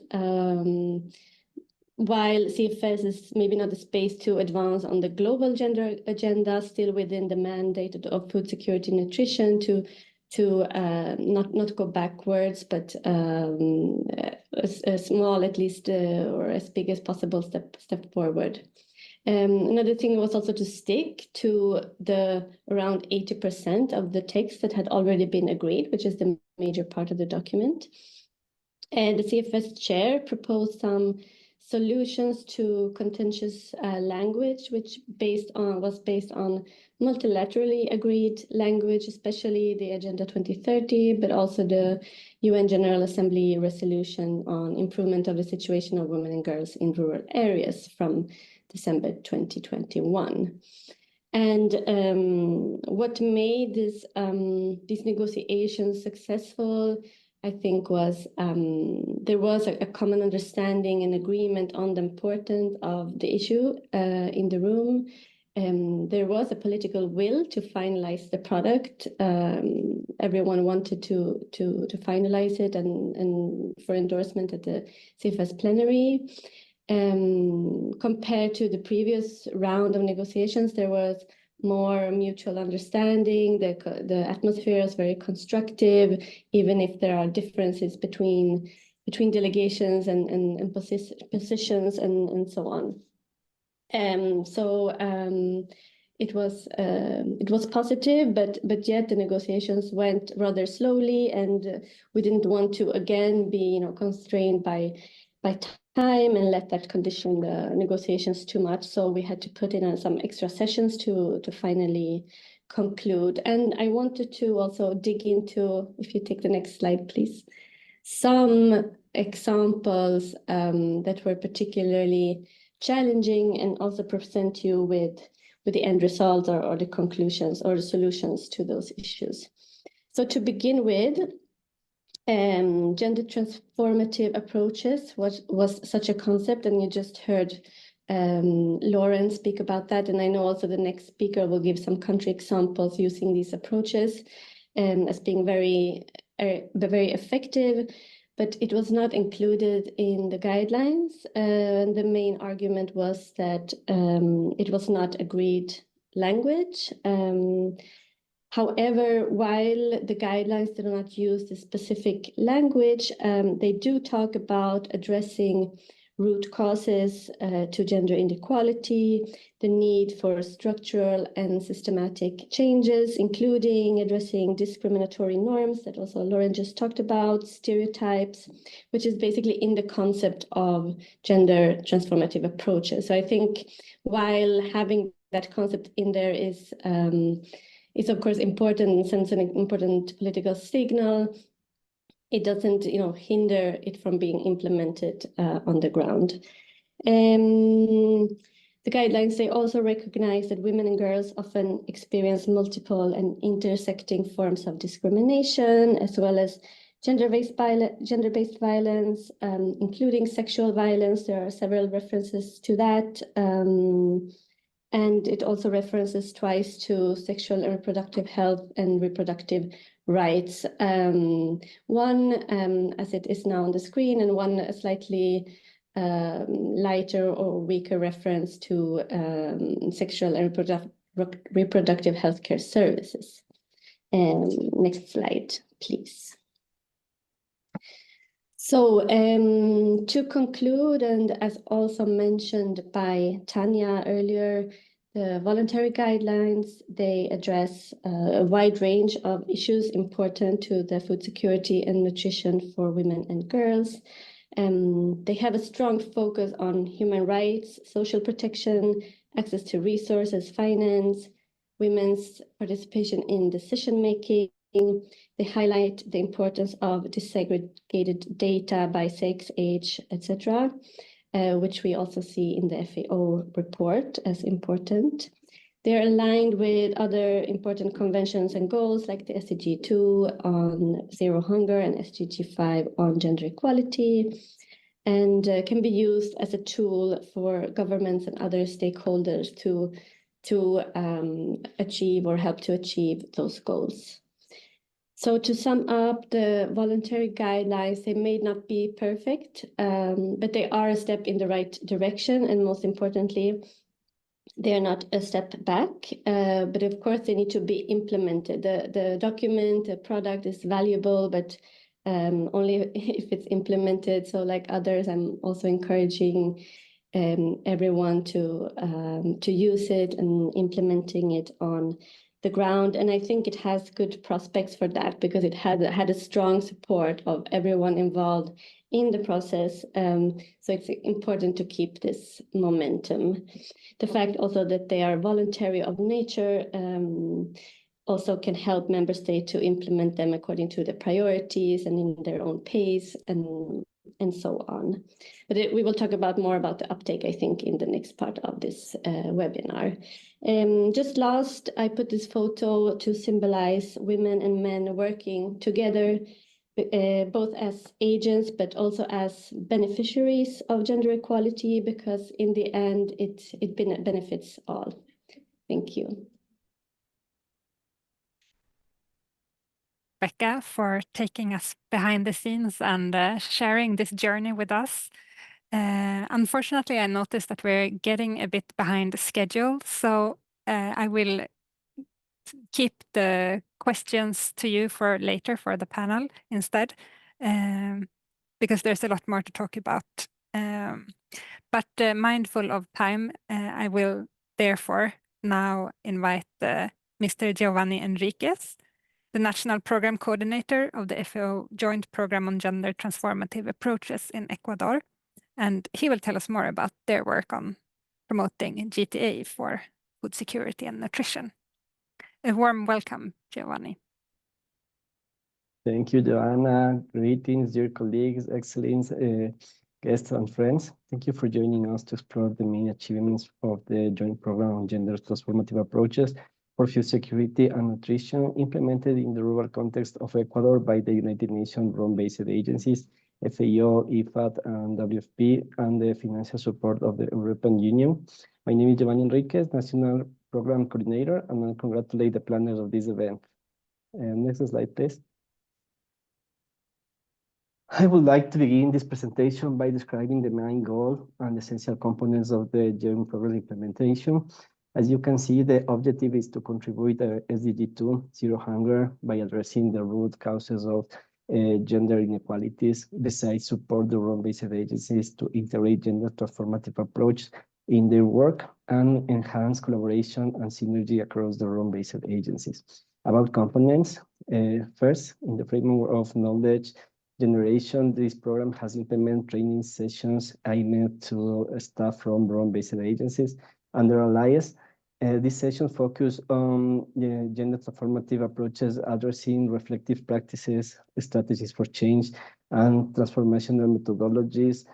while CFS is maybe not the space to advance on the global gender agenda, still within the mandate of food security and nutrition, to not go backwards, but a small, at least, or as big as possible step forward. Another thing was also to stick to the around 80% of the text that had already been agreed, which is the major part of the document. And the CFS chair proposed some solutions to contentious language, which was based on multilaterally agreed language, especially the Agenda 2030, but also the UN General Assembly resolution on improvement of the situation of women and girls in rural areas from December 2021. And what made these negotiations successful, I think, was there was a common understanding and agreement on the importance of the issue in the room. There was a political will to finalize the product. Everyone wanted to finalize it and for endorsement at the CFS plenary. Compared to the previous round of negotiations, there was more mutual understanding. The atmosphere is very constructive, even if there are differences between delegations and positions and so on. It was positive, but yet the negotiations went rather slowly, and we didn't want to again be constrained by time and let that condition the negotiations too much. So we had to put in some extra sessions to finally conclude. And I wanted to also dig into, if you take the next slide, please, some examples that were particularly challenging, and also present you with the end results or the conclusions or the solutions to those issues. So to begin with, gender transformative approaches was such a concept, and you just heard Lauren speak about that, and I know also the next speaker will give some country examples using these approaches as being very effective, but it was not included in the guidelines. And the main argument was that it was not agreed language. However, while the guidelines do not use the specific language, they do talk about addressing root causes to gender inequality, the need for structural and systematic changes, including addressing discriminatory norms that also Lauren just talked about, stereotypes, which is basically in the concept of gender transformative approaches. So I think while having that concept in there is of course important and sends an important political signal, it doesn't, hinder it from being implemented on the ground. The guidelines, they also recognize that women and girls often experience multiple and intersecting forms of discrimination, as well as gender-based violence, including sexual violence. There are several references to that. And it also references twice to sexual and reproductive health and reproductive rights. One, as it is now on the screen, and one slightly lighter or weaker reference to sexual and reproductive healthcare services. Next slide, please. So to conclude, and as also mentioned by Tanya earlier, the voluntary guidelines, they address a wide range of issues important to the food security and nutrition for women and girls. They have a strong focus on human rights, social protection, access to resources, finance, women's participation in decision-making. They highlight the importance of disaggregated data by sex, age, etc., which we also see in the FAO report as important. They're aligned with other important conventions and goals like the SDG 2 on zero hunger and SDG 5 on gender equality, and can be used as a tool for governments and other stakeholders to achieve or help to achieve those goals. So to sum up, the voluntary guidelines, they may not be perfect, but they are a step in the right direction. And most importantly, they are not a step back, but of course they need to be implemented. The document, the product is valuable, but only if it's implemented. So like others, I'm also encouraging everyone to use it and implementing it on the ground. And I think it has good prospects for that because it had a strong support of everyone involved in the process. So it's important to keep this momentum. The fact also that they are voluntary of nature also can help member states to implement them according to the priorities and in their own pace and so on. But we will talk more about the uptake, I think, in the next part of this webinar. Just last, I put this photo to symbolize women and men working together, both as agents, but also as beneficiaries of gender equality, because in the end, it benefits all. Thank you. Becca, for taking us behind the scenes and sharing this journey with us. Unfortunately, I noticed that we're getting a bit behind the schedule, so I will keep the questions to you for later for the panel instead, because there's a lot more to talk about. But mindful of time, I will therefore now invite Mr. Giovanni Enriquez, the National Program Coordinator of the FAO Joint Program on Gender Transformative Approaches in Ecuador. And he will tell us more about their work on promoting GTA for food security and nutrition. A warm welcome, Giovanni. Thank you, Joanna. Greetings, dear colleagues, excellent guests and friends. Thank you for joining us to explore the main achievements of the Joint Program on Gender Transformative Approaches for Food Security and Nutrition implemented in the rural context of Ecuador by the United Nations Rome-based agencies, FAO, IFAD, and WFP, and the financial support of the European Union. My name is Giovanni Enriquez, National Program Coordinator, and I congratulate the planners of this event. Next slide, please. I would like to begin this presentation by describing the main goal and essential components of the Joint Program implementation. As you can see, the objective is to contribute to SDG 2, zero hunger, by addressing the root causes of gender inequalities, besides support the Rome-based agencies to integrate gender transformative approach in their work and enhance collaboration and synergy across the Rome-based agencies. About components, first, in the framework of knowledge generation, this program has implemented training sessions aimed to staff from Rome-based agencies and their allies. This session focus on gender transformative approaches, addressing reflective practices, strategies for change, and transformational methodologies.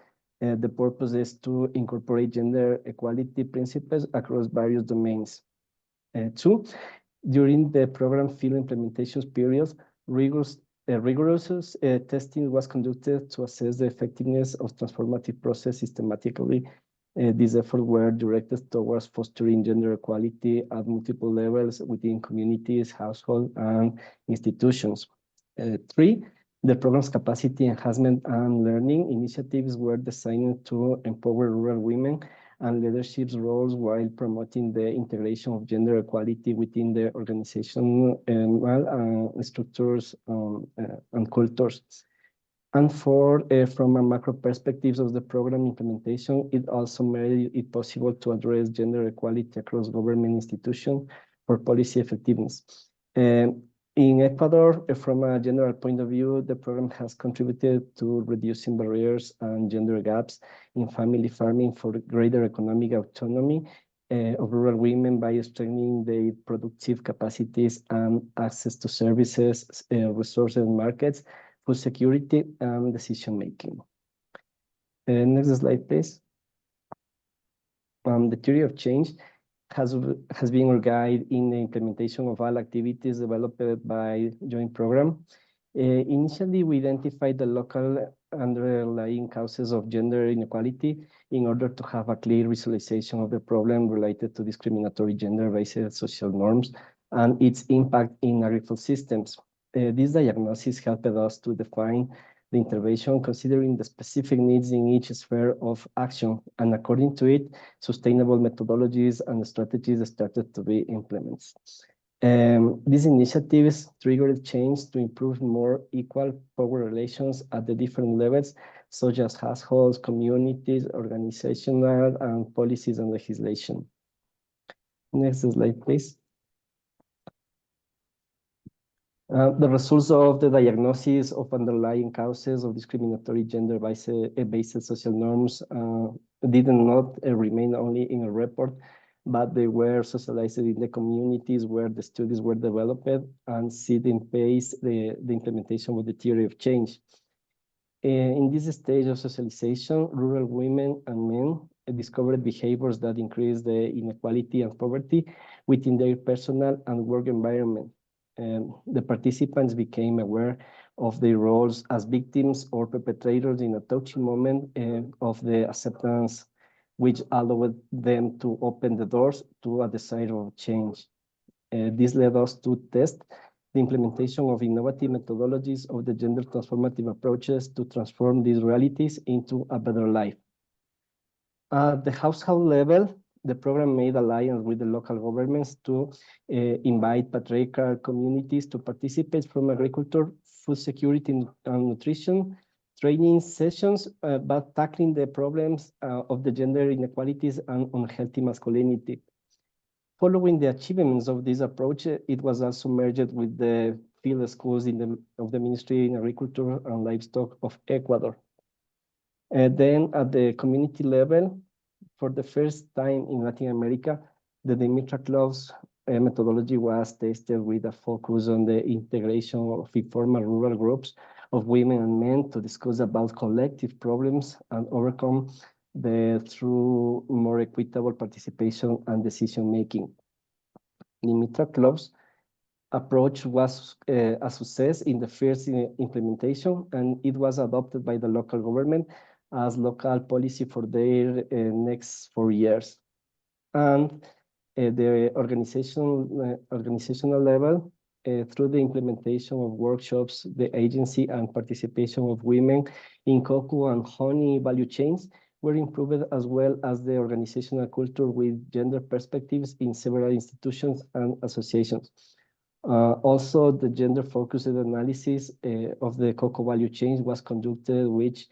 The purpose is to incorporate gender equality principles across various domains. Two, during the program field implementation periods, rigorous testing was conducted to assess the effectiveness of transformative process systematically. These efforts were directed towards fostering gender equality at multiple levels within communities, households, and institutions. Three, The program's capacity enhancement and learning initiatives were designed to empower rural women and leadership roles while promoting the integration of gender equality within the organizational structures and cultures. And from a macro perspective of the program implementation, it also made it possible to address gender equality across government institutions for policy effectiveness. In Ecuador, from a general point of view, the program has contributed to reducing barriers and gender gaps in family farming for greater economic autonomy of rural women by strengthening their productive capacities and access to services, resources, and markets, food security, and decision-making. Next slide, please. The theory of change has been our guide in the implementation of all activities developed by joint program. Initially, we identified the local underlying causes of gender inequality in order to have a clear visualization of the problem related to discriminatory gender-based social norms and its impact in agrifood systems. This diagnosis helped us to define the intervention considering the specific needs in each sphere of action, and according to it, sustainable methodologies and strategies started to be implemented. These initiatives triggered change to improve more equal power relations at the different levels, such as households, communities, organizational, and policies and legislation. Next slide, please. The results of the diagnosis of underlying causes of discriminatory gender-based social norms did not remain only in a report, but they were socialized in the communities where the studies were developed and set in place the implementation of the theory of change. In this stage of socialization, rural women and men discovered behaviors that increased the inequality and poverty within their personal and work environment. The participants became aware of their roles as victims or perpetrators in a touching moment of the acceptance, which allowed them to open the doors to a desirable change. This led us to test the implementation of innovative methodologies of the gender transformative approaches to transform these realities into a better life. At the household level, the program made alliance with the local governments to invite patriarchal communities to participate from agriculture, food security, and nutrition training sessions, but tackling the problems of the gender inequalities and unhealthy masculinity. Following the achievements of this approach, it was also merged with the field schools of the Ministry in Agriculture and Livestock of Ecuador. Then at the community level, for the first time in Latin America, the Dimitra Club's methodology was tested with a focus on the integration of informal rural groups of women and men to discuss about collective problems and overcome through more equitable participation and decision-making. Dimitra Club's approach was a success in the first implementation, and it was adopted by the local government as local policy for their next 4 years. And the organizational level, through the implementation of workshops, the agency and participation of women in cocoa and honey value chains were improved, as well as the organizational culture with gender perspectives in several institutions and associations. Also, the gender-focused analysis of the cocoa value chain was conducted, which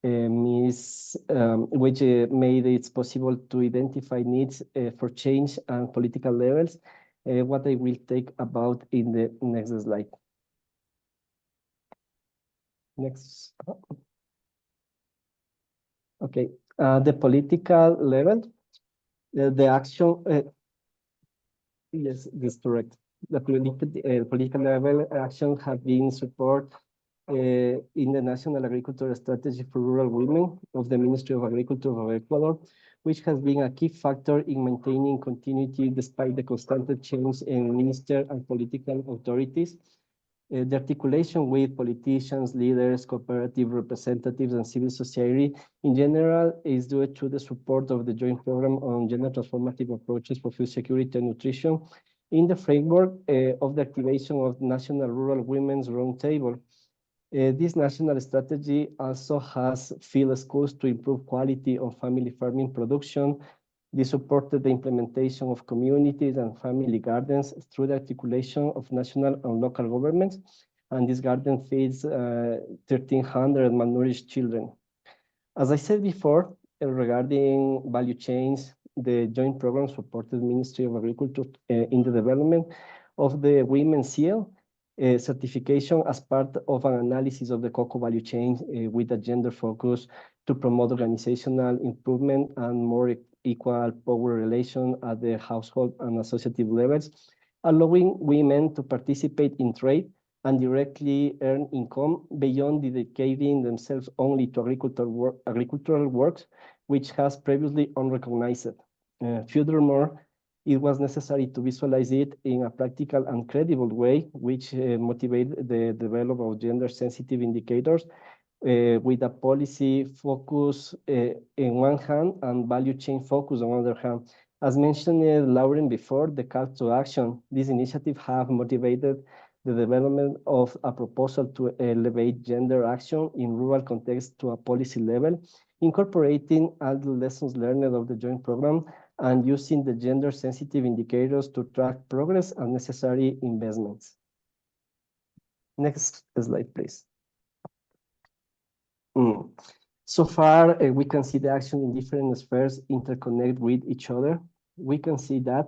made it possible to identify needs for change and political levels, what I will take about in the next slide. Next. Okay, the political level, the action, yes, that's correct. The political level action have been support in the National Agricultural Strategy for Rural Women of the Ministry of Agriculture of Ecuador, which has been a key factor in maintaining continuity despite the constant change in minister and political authorities. The articulation with politicians, leaders, cooperative representatives, and civil society in general is due to the support of the joint program on gender transformative approaches for food security and nutrition in the framework of the activation of National Rural Women's Roundtable. This national strategy also has field schools to improve quality of family farming production. This supported the implementation of communities and family gardens through the articulation of national and local governments. And this garden feeds 1,300 malnourished children. As I said before, regarding value chains, the joint program supported Ministry of Agriculture in the development of the Women's Seal certification as part of an analysis of the cocoa value chain with a gender focus to promote organizational improvement and more equal power relation at the household and associative levels, allowing women to participate in trade and directly earn income beyond dedicating themselves only to agricultural works, which has previously unrecognized. Furthermore, it was necessary to visualize it in a practical and credible way, which motivated the development of gender-sensitive indicators with a policy focus in one hand and value chain focus on the other hand. As mentioned, Lauren, before, the call to action, this initiative have motivated the development of a proposal to elevate gender action in rural context to a policy level, incorporating all the lessons learned of the joint program and using the gender-sensitive indicators to track progress and necessary investments. Next slide, please. So far, we can see the action in different spheres interconnect with each other. We can see that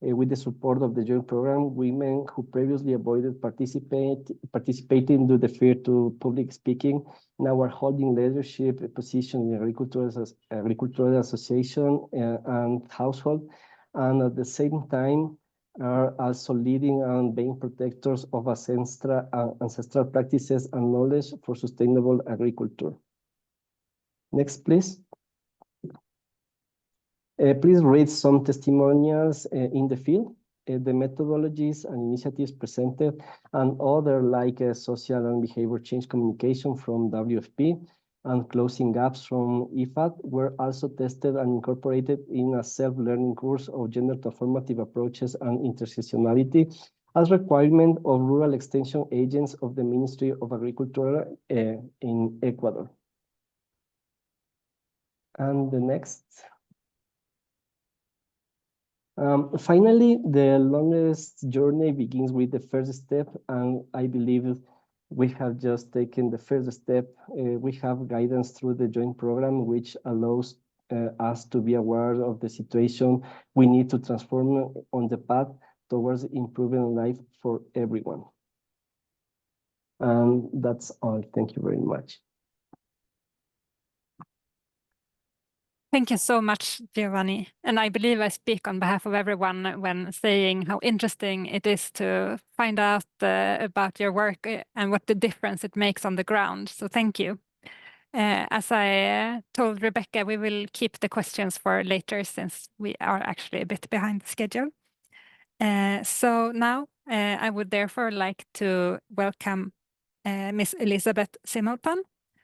with the support of the joint program, women who previously avoided participating due to fear to public speaking now are holding leadership position in agricultural association and household, and at the same time are also leading and being protectors of ancestral practices and knowledge for sustainable agriculture. Next, please. Please read some testimonials in the field, the methodologies and initiatives presented, and other like social and behavior change communication from WFP and closing gaps from IFAD were also tested and incorporated in a self-learning course of gender transformative approaches and intersectionality as requirement of rural extension agents of the Ministry of Agriculture in Ecuador. And the next. Finally, the longest journey begins with the first step, and I believe we have just taken the first step. We have guidance through the joint program, which allows us to be aware of the situation we need to transform on the path towards improving life for everyone. And that's all. Thank you very much. Thank you so much, Giovanni. And I believe I speak on behalf of everyone when saying how interesting it is to find out about your work and what the difference it makes on the ground. So thank you. As I told Rebecca, we will keep the questions for later since we are actually a bit behind the schedule. So now I would therefore like to welcome Ms. Elizabeth Simultan,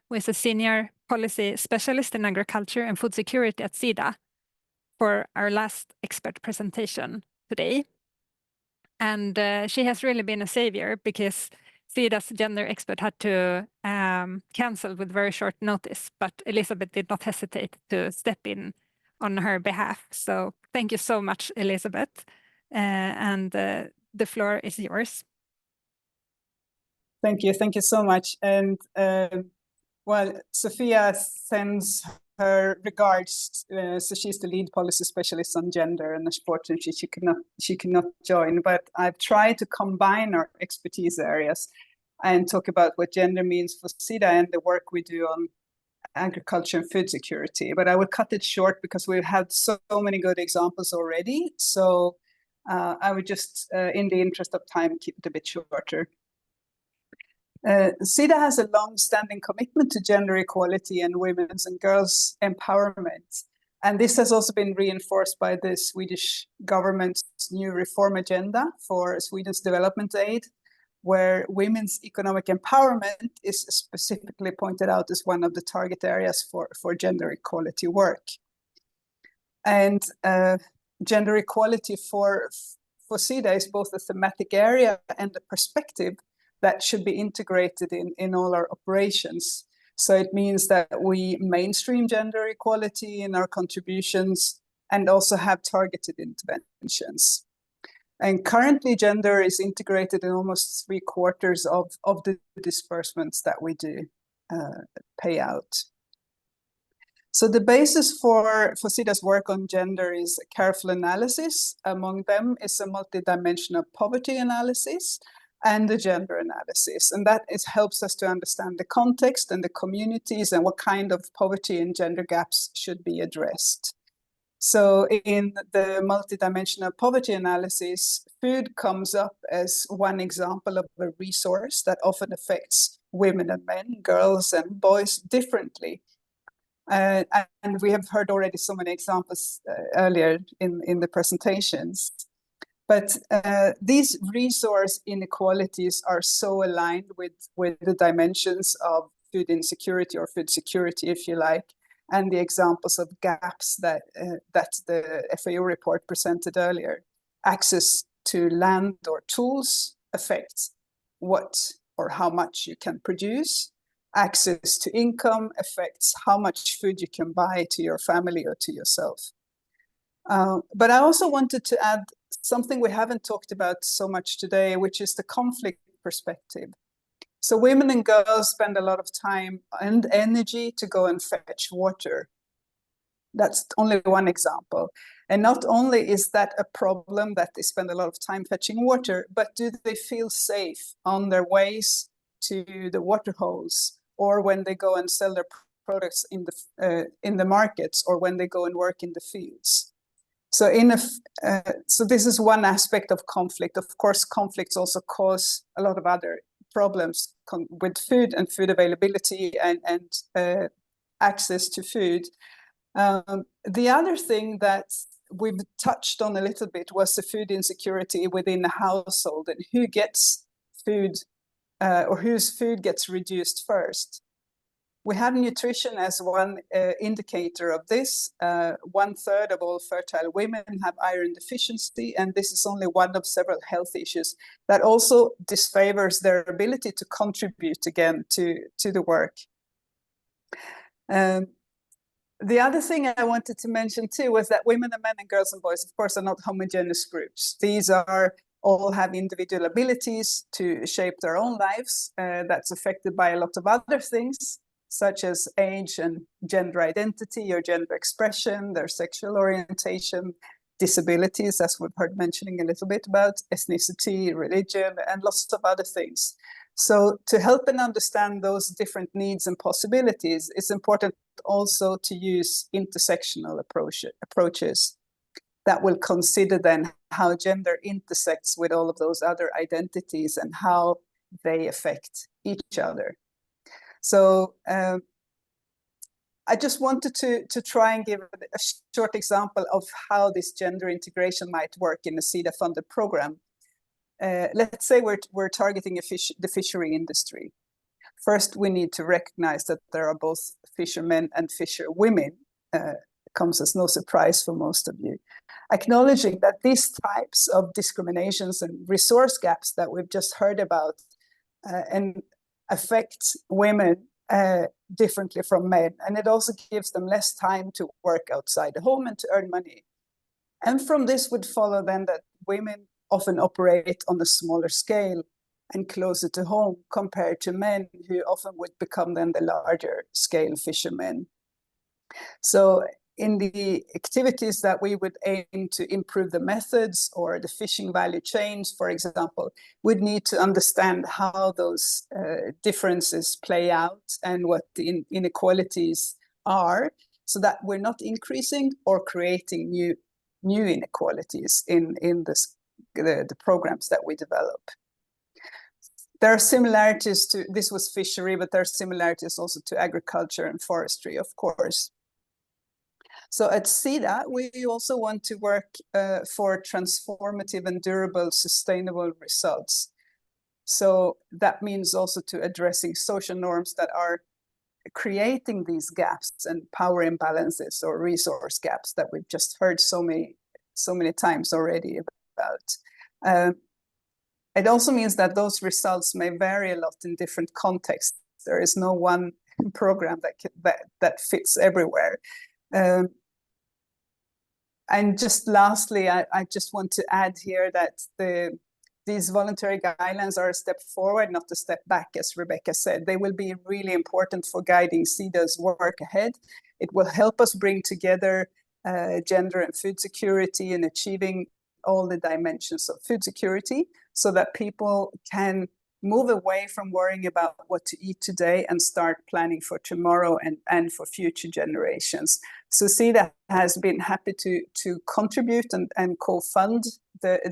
who is a senior policy specialist in agriculture and food security at Sida, for our last expert presentation today. And she has really been a savior because Sida's gender expert had to cancel with very short notice, but Elizabeth did not hesitate to step in on her behalf. So thank you so much, Elizabeth. And the floor is yours. Thank you so much. And well, Sophia sends her regards. So she's the lead policy specialist on gender, and unfortunately she could not join. But I've tried to combine our expertise areas and talk about what gender means for Sida and the work we do on agriculture and food security. But I will cut it short because we've had so many good examples already. So I would just, in the interest of time, keep it a bit shorter. Sida has a long-standing commitment to gender equality and women's and girls' empowerment. And this has also been reinforced by the Swedish government's new reform agenda for Sweden's development aid, where women's economic empowerment is specifically pointed out as one of the target areas for gender equality work. And gender equality for Sida is both a thematic area and a perspective that should be integrated in all our operations. So it means that we mainstream gender equality in our contributions and also have targeted interventions. And currently, gender is integrated in almost 3/4 of the disbursements that we do pay out. So the basis for Sida's work on gender is a careful analysis. Among them is a multidimensional poverty analysis and the gender analysis. And that helps us to understand the context and the communities and what kind of poverty and gender gaps should be addressed. So in the multidimensional poverty analysis, food comes up as one example of a resource that often affects women and men, girls and boys differently. And we have heard already so many examples earlier in the presentations. But these resource inequalities are so aligned with the dimensions of food insecurity or food security, if you like, and the examples of gaps that the FAO report presented earlier. Access to land or tools affects what or how much you can produce. Access to income affects how much food you can buy to your family or to yourself. But I also wanted to add something we haven't talked about so much today, which is the conflict perspective. So women and girls spend a lot of time and energy to go and fetch water. That's only one example. And not only is that a problem that they spend a lot of time fetching water, but do they feel safe on their ways to the water holes, or when they go and sell their products in the markets, or when they go and work in the fields? So so this is one aspect of conflict. Of course, conflicts also cause a lot of other problems with food and food availability and access to food. The other thing that we've touched on a little bit was the food insecurity within a household and who gets food or whose food gets reduced first. We have nutrition as one indicator of this. 1/3 of all fertile women have iron deficiency, and this is only one of several health issues that also disfavors their ability to contribute again to the work. The other thing I wanted to mention too was that women and men and girls and boys, of course, are not homogeneous groups. These all have individual abilities to shape their own lives. That's affected by a lot of other things, such as age and gender identity or gender expression, their sexual orientation, disabilities, as we've heard mentioning a little bit about, ethnicity, religion, and lots of other things. So to help and understand those different needs and possibilities, it's important also to use intersectional approaches that will consider then how gender intersects with all of those other identities and how they affect each other. So I just wanted to try and give a short example of how this gender integration might work in a Sida-funded program. Let's say we're targeting the fishery industry. First, we need to recognize that there are both fishermen and fisherwomen. Comes as no surprise for most of you. Acknowledging that these types of discriminations and resource gaps that we've just heard about and affect women differently from men. And it also gives them less time to work outside the home and to earn money. And from this would follow then that women often operate on a smaller scale and closer to home compared to men who often would become then the larger scale fishermen. So in the activities that we would aim to improve the methods or the fishing value chains, for example, we'd need to understand how those differences play out and what the inequalities are, so that we're not increasing or creating new inequalities in the programs that we develop. There are similarities to, this was fishery, but there are similarities also to agriculture and forestry, of course. So at Sida, we also want to work for transformative and durable sustainable results. So that means also to addressing social norms that are creating these gaps and power imbalances or resource gaps that we've just heard so many times already about. it also means that those results may vary a lot in different contexts. There is no one program that fits everywhere. And just lastly, I just want to add here that these voluntary guidelines are a step forward, not a step back, as Rebecca said. They will be really important for guiding Sida's work ahead. It will help us bring together gender and food security and achieving all the dimensions of food security so that people can move away from worrying about what to eat today and start planning for tomorrow and for future generations. So Sida has been happy to contribute and co-fund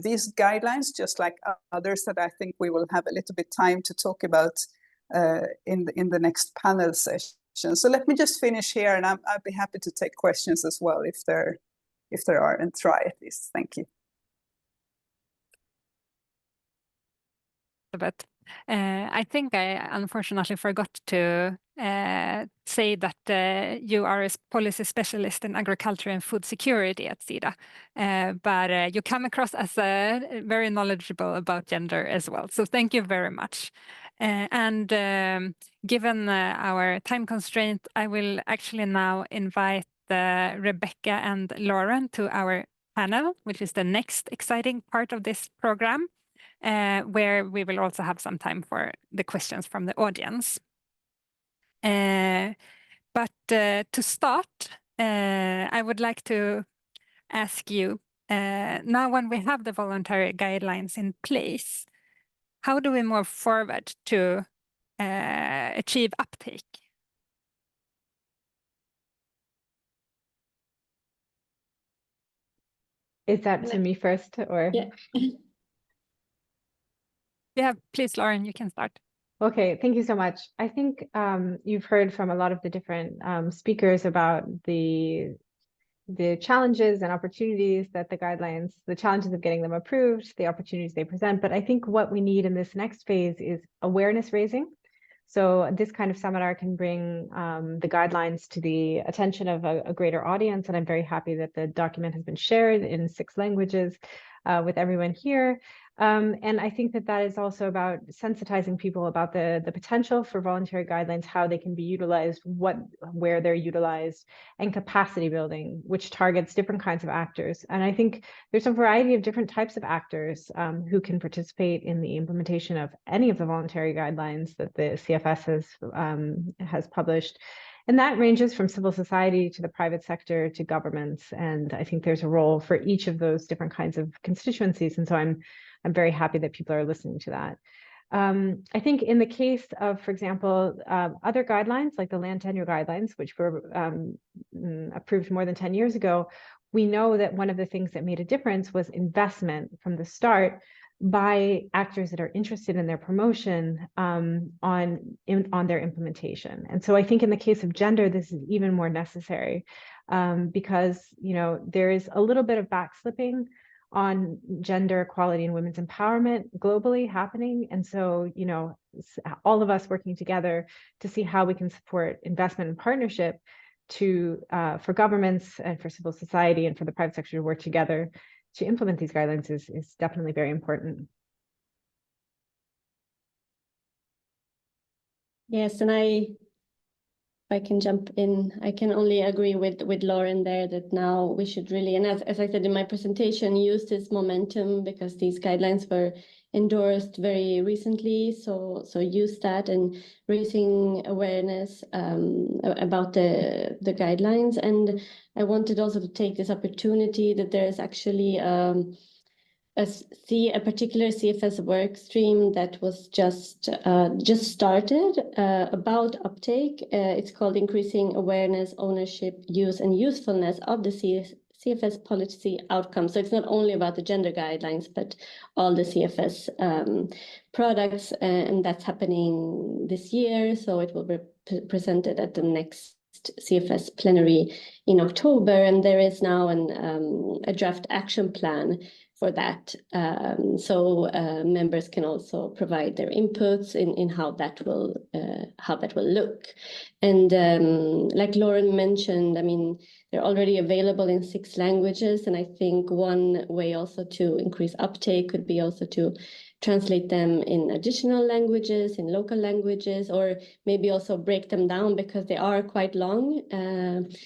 these guidelines, just like others that I think we will have a little bit time to talk about in the next panel session. So let me just finish here, and I'd be happy to take questions as well if there are, and try at least. Thank you. But I think I unfortunately forgot to say that you are a policy specialist in agriculture and food security at Sida, but you come across as very knowledgeable about gender as well. So thank you very much. And given our time constraint, I will actually now invite Rebecca and Lauren to our panel, which is the next exciting part of this program. Where we will also have some time for the questions from the audience. But to start, I would like to ask you, now when we have the voluntary guidelines in place, how do we move forward to achieve uptake? Is that to me first, or? Yeah. Yeah, please, Lauren, you can start. Okay, thank you so much. I think you've heard from a lot of the different speakers about the challenges and opportunities that the guidelines, the challenges of getting them approved, the opportunities they present. But I think what we need in this next phase is awareness raising. So this kind of seminar can bring the guidelines to the attention of a greater audience. And I'm very happy that the document has been shared in 6 languages with everyone here. And I think that is also about sensitizing people about the potential for voluntary guidelines, how they can be utilized, where they're utilized, and capacity building, which targets different kinds of actors. And I think there's a variety of different types of actors who can participate in the implementation of any of the voluntary guidelines that the CFS has published. And that ranges from civil society to the private sector to governments. And I think there's a role for each of those different kinds of constituencies. And so I'm very happy that people are listening to that. I think in the case of, for example, other guidelines like the land tenure guidelines, which were approved more than 10 years ago, we know that one of the things that made a difference was investment from the start by actors that are interested in their promotion on their implementation. And so I think in the case of gender, this is even more necessary because, you know, there is a little bit of backslipping on gender equality and women's empowerment globally happening. And so, you know, all of us working together to see how we can support investment and partnership for governments and for civil society and for the private sector to work together to implement these guidelines is definitely very important. Yes, and if I can jump in, I can only agree with Lauren there that now we should really, and as I said in my presentation, use this momentum because these guidelines were endorsed very recently. So use that and raising awareness about the guidelines. And I wanted also to take this opportunity that there is actually a particular CFS work stream that was just started about uptake. It's called Increasing Awareness, Ownership, Use and Usefulness of the CFS Policy Outcomes. So it's not only about the gender guidelines, but all the CFS products, and that's happening this year. So it will be presented at the next CFS plenary in October, and there is now a draft action plan for that. So members can also provide their inputs in how that will look. And like Lauren mentioned, I mean, they're already available in 6 languages, and I think one way also to increase uptake could be also to translate them in additional languages, in local languages, or maybe also break them down because they are quite long.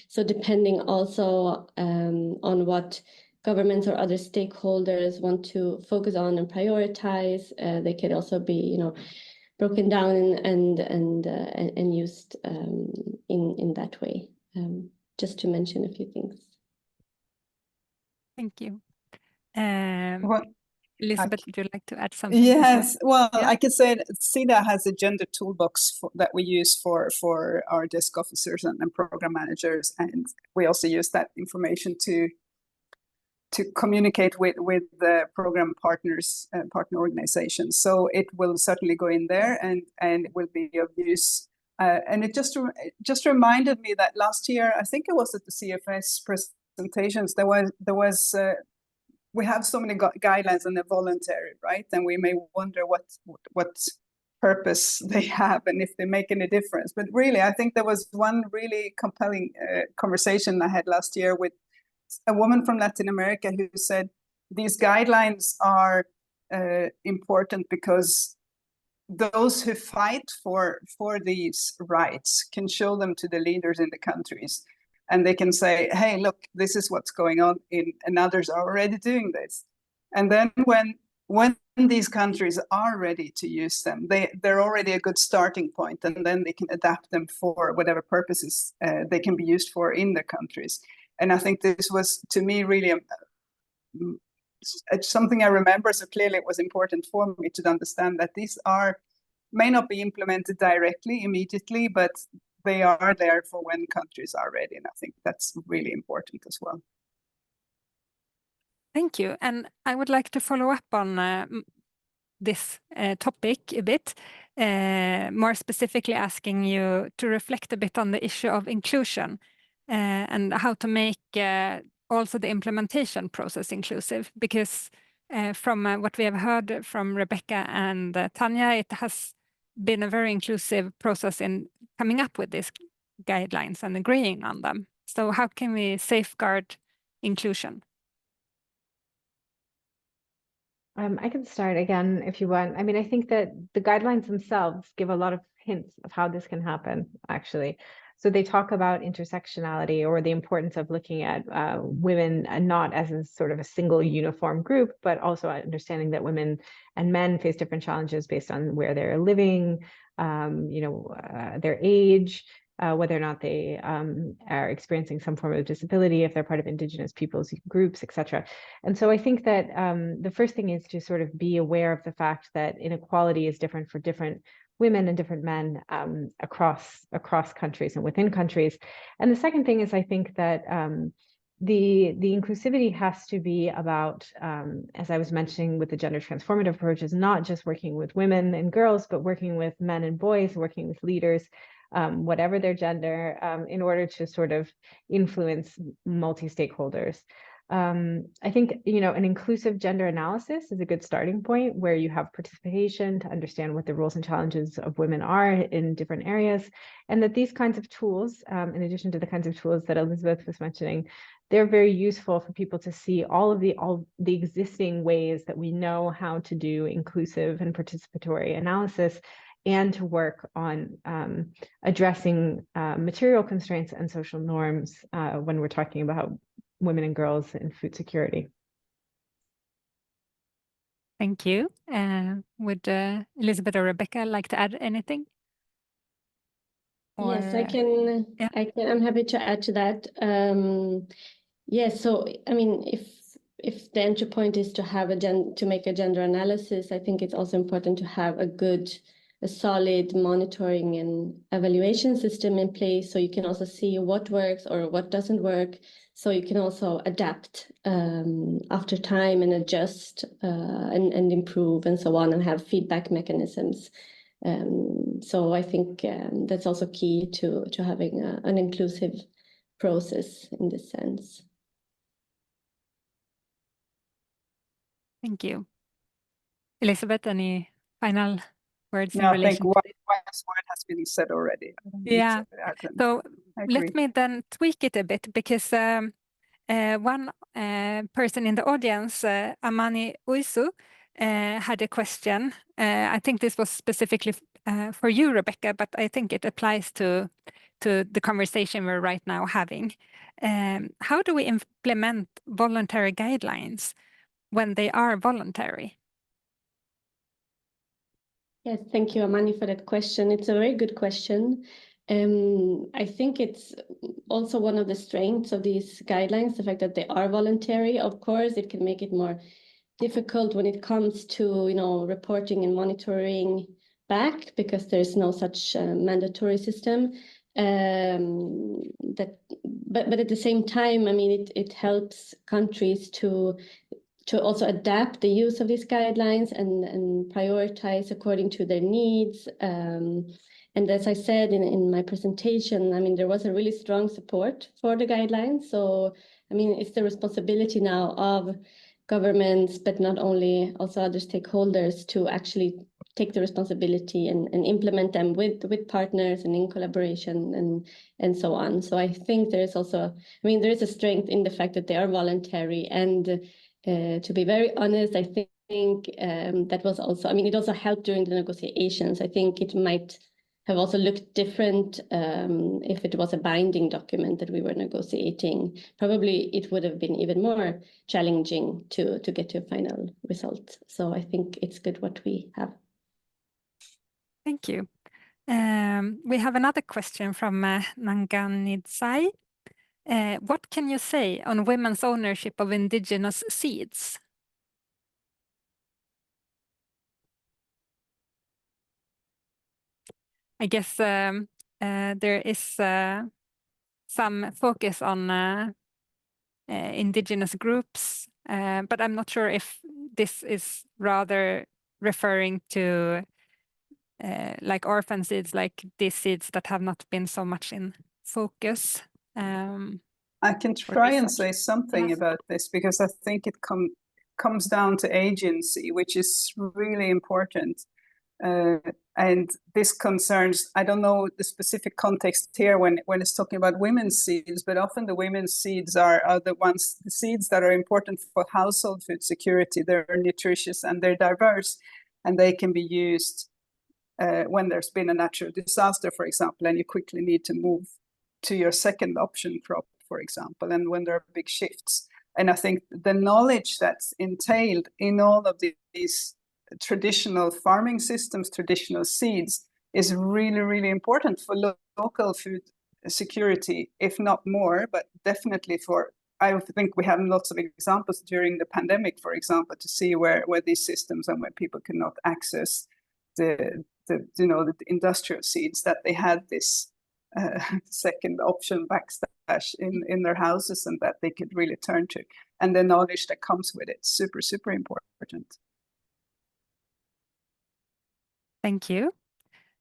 So depending also on what governments or other stakeholders want to focus on and prioritize, they could also be, broken down and used in that way. Just to mention a few things. Thank you. Well, Elizabeth, would you like to add something? Yes, well, Yeah. I can say that Sida has a gender toolbox that we use for our desk officers and program managers, and we also use that information to communicate with the program partners, partner organizations. So it will certainly go in there, and it will be of use. And it just reminded me that last year, I think it was at the CFS presentations, we have so many guidelines and they're voluntary, right? And we may wonder what purpose they have and if they make any difference. But really, I think there was one really compelling conversation I had last year with a woman from Latin America who said these guidelines are important because those who fight for these rights can show them to the leaders in the countries. And they can say, hey, look, this is what's going on, and others are already doing this. And then when these countries are ready to use them, they're already a good starting point, and then they can adapt them for whatever purposes they can be used for in their countries. And I think this was, to me, really something I remember so clearly. It was important for me to understand that these may not be implemented directly, immediately, but they are there for when countries are ready. And I think that's really important as well. Thank you. And I would like to follow up on this topic a bit, more specifically asking you to reflect a bit on the issue of inclusion and how to make also the implementation process inclusive. Because from what we have heard from Rebecca and Tanya, it has been a very inclusive process in coming up with these guidelines and agreeing on them. So how can we safeguard inclusion? I can start again if you want. I mean, I think that the guidelines themselves give a lot of hints of how this can happen, actually. So they talk about intersectionality, or the importance of looking at women and not as a sort of a single uniform group, but also understanding that women and men face different challenges based on where they're living, their age, whether or not they are experiencing some form of disability, if they're part of Indigenous peoples groups, etc. And so I think that the first thing is to sort of be aware of the fact that inequality is different for different women and different men across countries and within countries. And the second thing is, I think that the inclusivity has to be about, as I was mentioning with the gender transformative approach, is not just working with women and girls, but working with men and boys, working with leaders, whatever their gender, in order to sort of influence multi-stakeholders. I think, an inclusive gender analysis is a good starting point, where you have participation to understand what the roles and challenges of women are in different areas, and that these kinds of tools, in addition to the kinds of tools that Elizabeth was mentioning, they're very useful for people to see all the existing ways that we know how to do inclusive and participatory analysis, and to work on addressing material constraints and social norms when we're talking about women and girls in food security. Thank you. Would Elizabeth or Rebecca like to add anything? Yes, I can. Yeah. I'm happy to add to that. Yes, so I mean, if the entry point is to have to make a gender analysis, I think it's also important to have a solid monitoring and evaluation system in place, so you can also see what works or what doesn't work, so you can also adapt after time and adjust and improve and so on, and have feedback mechanisms. So I think that's also key to having an inclusive process in this sense. Thank you. Elizabeth, any final words in No, I relation think to one word has been said already. Yeah. So I let agree. me then tweak it a bit, because one person in the audience, Amani Uisu, had a question. I think this was specifically for you, Rebecca, but I think it applies to the conversation we're right now having. How do we implement voluntary guidelines when they are voluntary? Yes, thank you, Amani, for that question. It's a very good question. I think it's also one of the strengths of these guidelines, the fact that they are voluntary. Of course, it can make it more difficult when it comes to, reporting and monitoring back, because there's no such mandatory system. But at the same time, I mean, it helps countries to also adapt the use of these guidelines and prioritize according to their needs. And as I said in my presentation, I mean, there was a really strong support for the guidelines. So, I mean, it's the responsibility now of governments, but not only, also other stakeholders, to actually take the responsibility and implement them with partners and in collaboration and so on. So I think there is also, I mean, there is a strength in the fact that they are voluntary. And to be very honest, I think that was also, I mean, it also helped during the negotiations. I think it might have also looked different if it was a binding document that we were negotiating. Probably it would have been even more challenging to get to a final result. So I think it's good what we have. Thank you. We have another question from Nanganidzai. What can you say on women's ownership of indigenous seeds? I guess there is some focus on indigenous groups, but I'm not sure if this is rather referring to like orphan seeds, like these seeds that have not been so much in focus. I can try and say something about this, because I think it comes down to agency, which is really important. And this concerns, I don't know the specific context here when it's talking about women's seeds, but often the women's seeds are the seeds that are important for household food security. They're nutritious and they're diverse, and they can be used when there's been a natural disaster, for example, and you quickly need to move to your second option crop, for example, and when there are big shifts. And I think the knowledge that's entailed in all of these traditional farming systems, traditional seeds, is really, really important for local food security, if not more, but definitely for, I think we have lots of examples during the pandemic, for example, to see where these systems and where people could not access the industrial seeds, that they had this second option backstash in their houses, and that they could really turn to, and the knowledge that comes with it, super, super important. Thank you.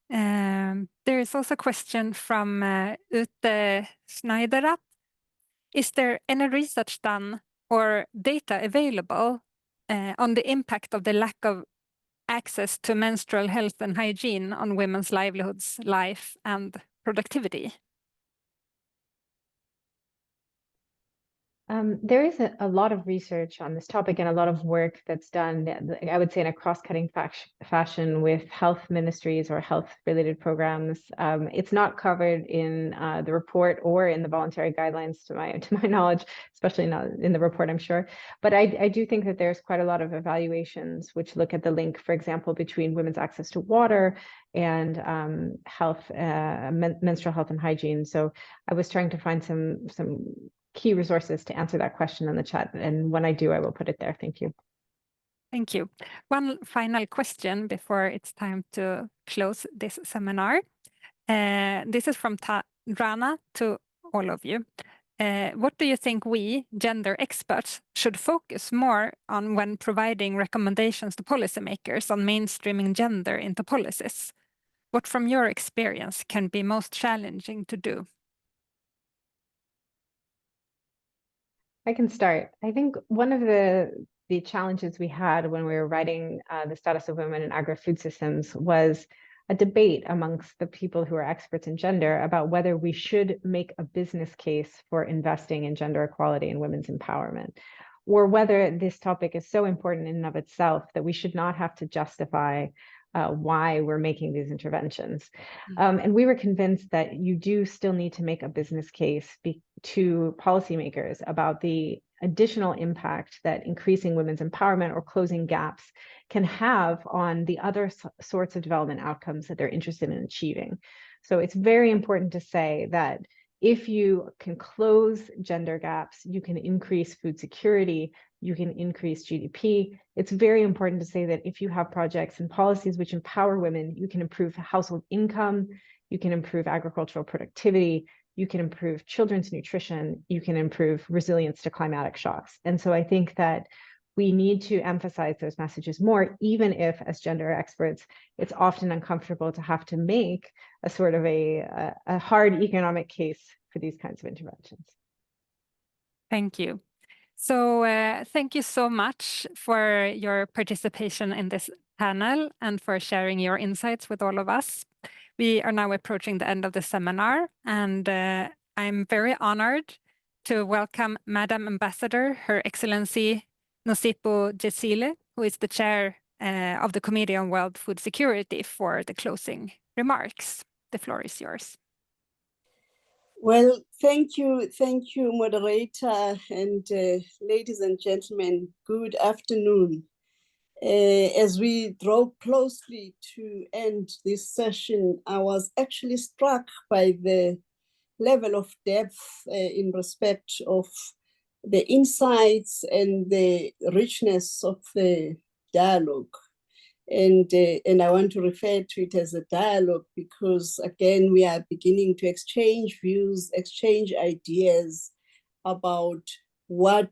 There is also a question from Ute Schneiderat. Is there any research done or data available on the impact of the lack of access to menstrual health and hygiene on women's livelihoods, life, and productivity? There is a lot of research on this topic and a lot of work that's done, I would say, in a cross-cutting fashion with health ministries or health-related programs. It's not covered in the report or in the voluntary guidelines, to my knowledge, especially not in the report, I'm sure. But I do think that there's quite a lot of evaluations which look at the link, for example, between women's access to water and health, menstrual health and hygiene. So I was trying to find some key resources to answer that question in the chat. And when I do, I will put it there. Thank you. Thank you. One final question before it's time to close this seminar. This is from Rana to all of you. What do you think we, gender experts, should focus more on when providing recommendations to policymakers on mainstreaming gender into policies? What from your experience can be most challenging to do? I can start. I think one of the challenges we had when we were writing the status of women in agri-food systems was a debate amongst the people who are experts in gender about whether we should make a business case for investing in gender equality and women's empowerment, or whether this topic is so important in and of itself that we should not have to justify why we're making these interventions. And we were convinced that you do still need to make a business case to policymakers about the additional impact that increasing women's empowerment or closing gaps can have on the other sorts of development outcomes that they're interested in achieving. So it's very important to say that if you can close gender gaps, you can increase food security, you can increase GDP. It's very important to say that if you have projects and policies which empower women, you can improve household income, you can improve agricultural productivity, you can improve children's nutrition, you can improve resilience to climatic shocks. And so I think that we need to emphasize those messages more, even if, as gender experts, it's often uncomfortable to have to make a sort of a hard economic case for these kinds of interventions. Thank you. So thank you so much for your participation in this panel and for sharing your insights with all of us. We are now approaching the end of the seminar, and I'm very honored to welcome Madam Ambassador, Her Excellency Nosipo Jesile, who is the chair of the Committee on World Food Security, for the closing remarks. The floor is yours. Well, thank you, moderator, and ladies and gentlemen, good afternoon. As we draw closely to end this session, I was actually struck by the level of depth in respect of the insights and the richness of the dialogue. And I want to refer to it as a dialogue because, again, we are beginning to exchange views, exchange ideas about what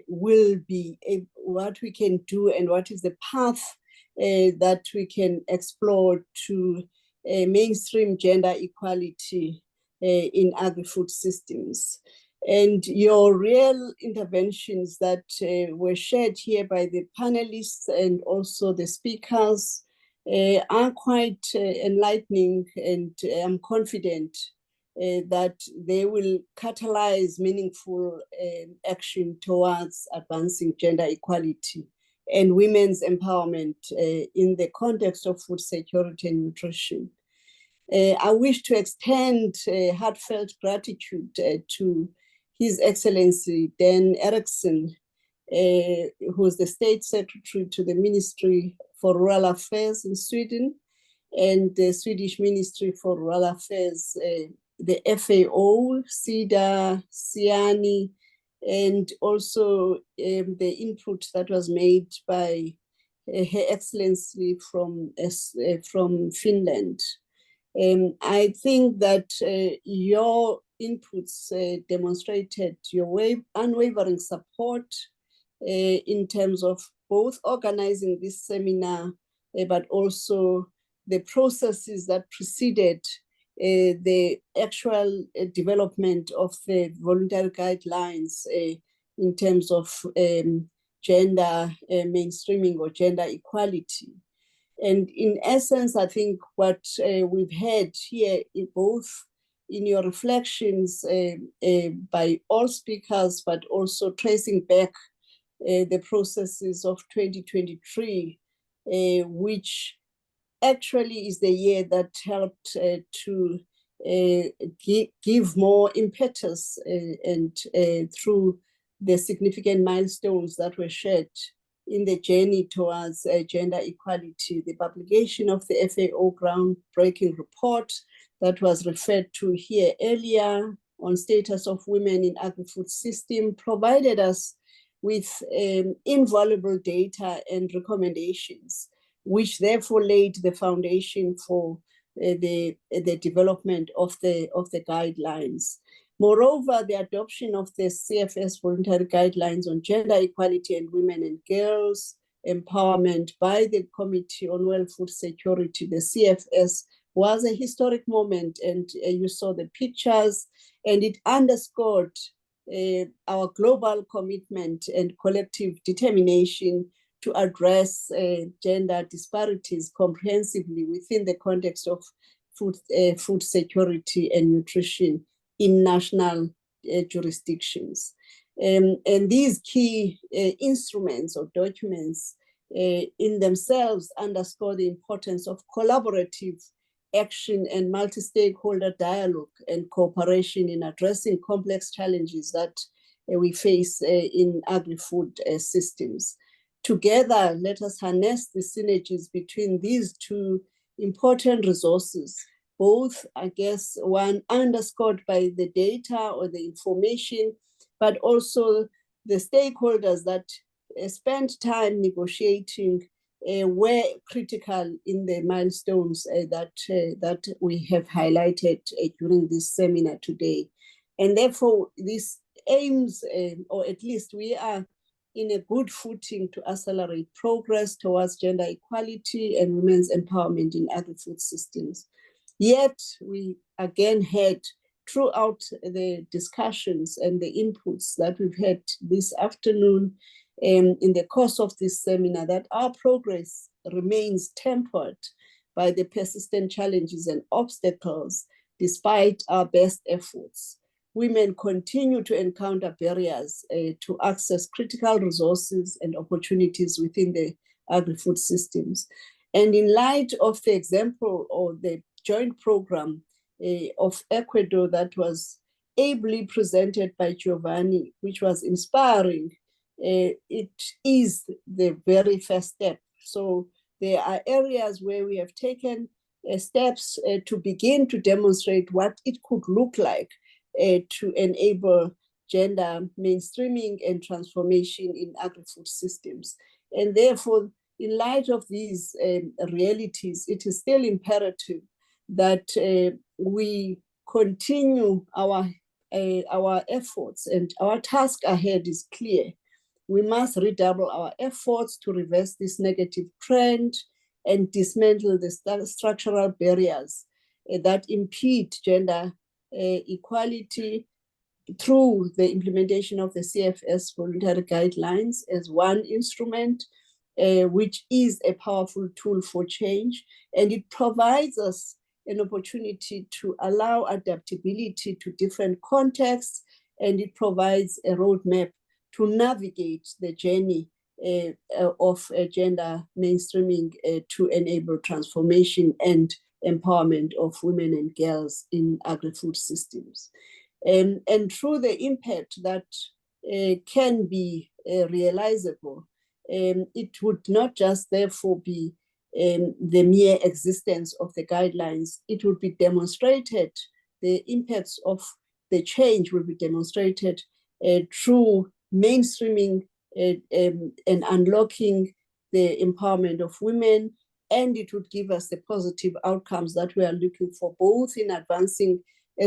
will be, what we can do, and what is the path that we can explore to mainstream gender equality in agri-food systems. And your real interventions that were shared here by the panelists and also the speakers are quite enlightening, and I'm confident that they will catalyze meaningful action towards advancing gender equality and women's empowerment in the context of food security and nutrition. I wish to extend heartfelt gratitude to His Excellency Dan Eriksson, who is the State Secretary to the Ministry for Rural Affairs in Sweden, and the Swedish Ministry for Rural Affairs, the FAO, Sida, SIANI, and also the input that was made by Her Excellency from Finland. I think that your inputs demonstrated your unwavering support in terms of both organizing this seminar, but also the processes that preceded the actual development of the voluntary guidelines in terms of gender mainstreaming or gender equality. And in essence, I think what we've had here, both in your reflections by all speakers, but also tracing back the processes of 2023, which actually is the year that helped to give more impetus and through the significant milestones that were shared in the journey towards gender equality, the publication of the FAO groundbreaking report that was referred to here earlier on status of women in agri-food system provided us with invaluable data and recommendations, which therefore laid the foundation for the development of the guidelines. Moreover, the adoption of the CFS voluntary guidelines on gender equality and women and girls empowerment by the Committee on World Food Security, the CFS, was a historic moment, and you saw the pictures, and it underscored our global commitment and collective determination to address gender disparities comprehensively within the context of food security and nutrition in national jurisdictions. And these key instruments or documents in themselves underscore the importance of collaborative action and multi-stakeholder dialogue and cooperation in addressing complex challenges that we face in agri-food systems. Together, let us harness the synergies between these two important resources, both, I guess, one underscored by the data or the information, but also the stakeholders that spend time negotiating were critical in the milestones that we have highlighted during this seminar today. And therefore, this aims, or at least we are in a good footing to accelerate progress towards gender equality and women's empowerment in agri-food systems. Yet, we again had throughout the discussions and the inputs that we've had this afternoon in the course of this seminar, that our progress remains tempered by the persistent challenges and obstacles despite our best efforts. Women continue to encounter barriers to access critical resources and opportunities within the agri-food systems. And in light of the example or the joint program of Ecuador that was ably presented by Giovanni, which was inspiring, it is the very first step. So there are areas where we have taken steps to begin to demonstrate what it could look like to enable gender mainstreaming and transformation in agri-food systems. And therefore, in light of these realities, it is still imperative that we continue our efforts, and our task ahead is clear. We must redouble our efforts to reverse this negative trend and dismantle the structural barriers that impede gender equality through the implementation of the CFS Voluntary Guidelines as one instrument, which is a powerful tool for change. And it provides us an opportunity to allow adaptability to different contexts, and it provides a roadmap to navigate the journey of gender mainstreaming to enable transformation and empowerment of women and girls in agri-food systems. And through the impact that can be realizable, it would not just therefore be the mere existence of the guidelines. It would be demonstrated, the impacts of the change will be demonstrated through mainstreaming and unlocking the empowerment of women, and it would give us the positive outcomes that we are looking for, both in advancing the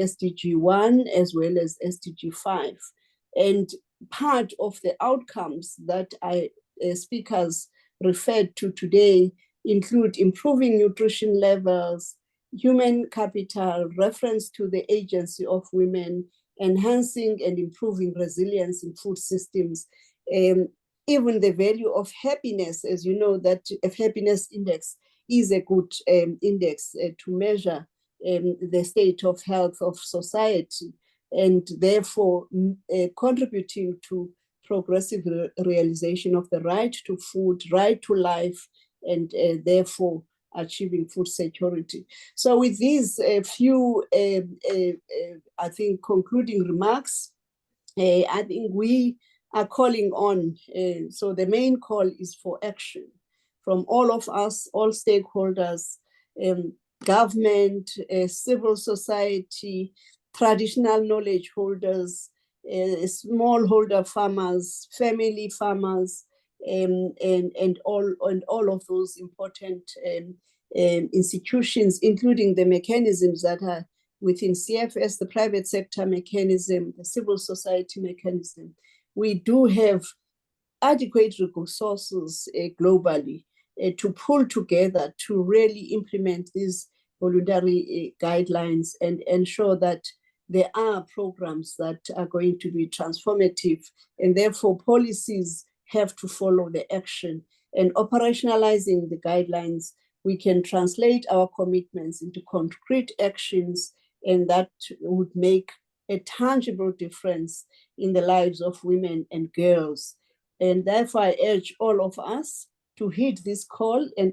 SDG 1 as well as SDG 5. And part of the outcomes that speakers referred to today include improving nutrition levels, human capital, reference to the agency of women, enhancing and improving resilience in food systems, even the value of happiness. As you know, that a happiness index is a good index to measure the state of health of society, and therefore contributing to progressive realization of the right to food, right to life, and therefore achieving food security. So with these few, I think, concluding remarks, I think we are calling on, so the main call is for action from all of us, all stakeholders, government, civil society, traditional knowledge holders, smallholder farmers, family farmers, and all of those important institutions, including the mechanisms that are within CFS, the private sector mechanism, the civil society mechanism. We do have adequate resources globally to pull together to really implement these voluntary guidelines and ensure that there are programs that are going to be transformative, and therefore policies have to follow the action. And operationalizing the guidelines, we can translate our commitments into concrete actions, and that would make a tangible difference in the lives of women and girls. And therefore, I urge all of us to heed this call and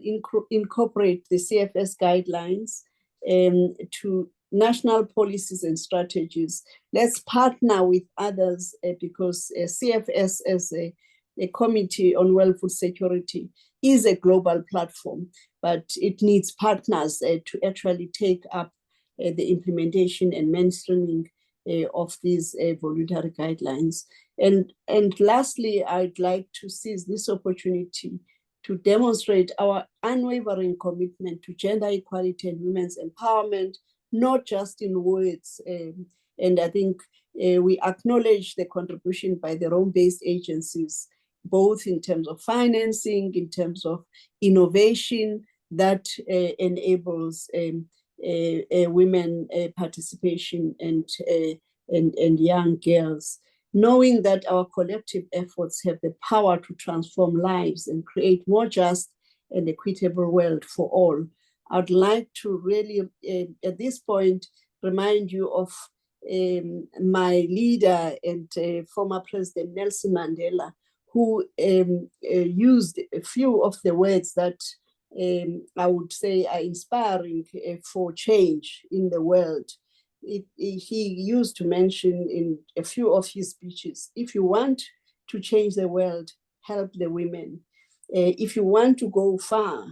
incorporate the CFS guidelines to national policies and strategies. Let's partner with others because CFS as a Committee on World Food Security is a global platform, but it needs partners to actually take up the implementation and mainstreaming of these voluntary guidelines. And lastly, I'd like to seize this opportunity to demonstrate our unwavering commitment to gender equality and women's empowerment, not just in words. And I think we acknowledge the contribution by the Rome-based agencies, both in terms of financing, in terms of innovation that enables women participation and young girls. Knowing that our collective efforts have the power to transform lives and create more just and equitable world for all. I'd like to really, at this point, remind you of my leader and former President Nelson Mandela, who used a few of the words that I would say are inspiring for change in the world. He used to mention in a few of his speeches, if you want to change the world, help the women. If you want to go far,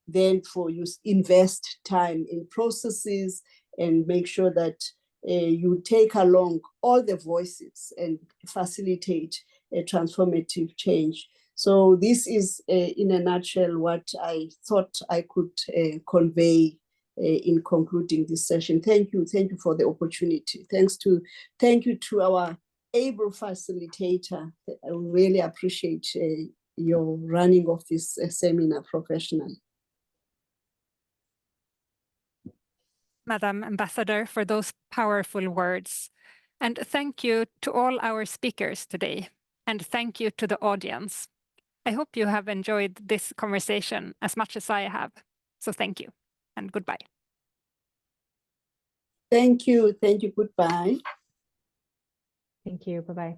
then you invest time in processes and make sure that you take along all the voices and facilitate a transformative change. So this is, in a nutshell, what I thought I could convey in concluding this session. Thank you for the opportunity. Thank you to our able facilitator. I really appreciate your running of this seminar professionally. Madam Ambassador, for those powerful words. And thank you to all our speakers today. And thank you to the audience. I hope you have enjoyed this conversation as much as I have. So thank you and goodbye. Thank you. Goodbye. Thank you. Bye-bye.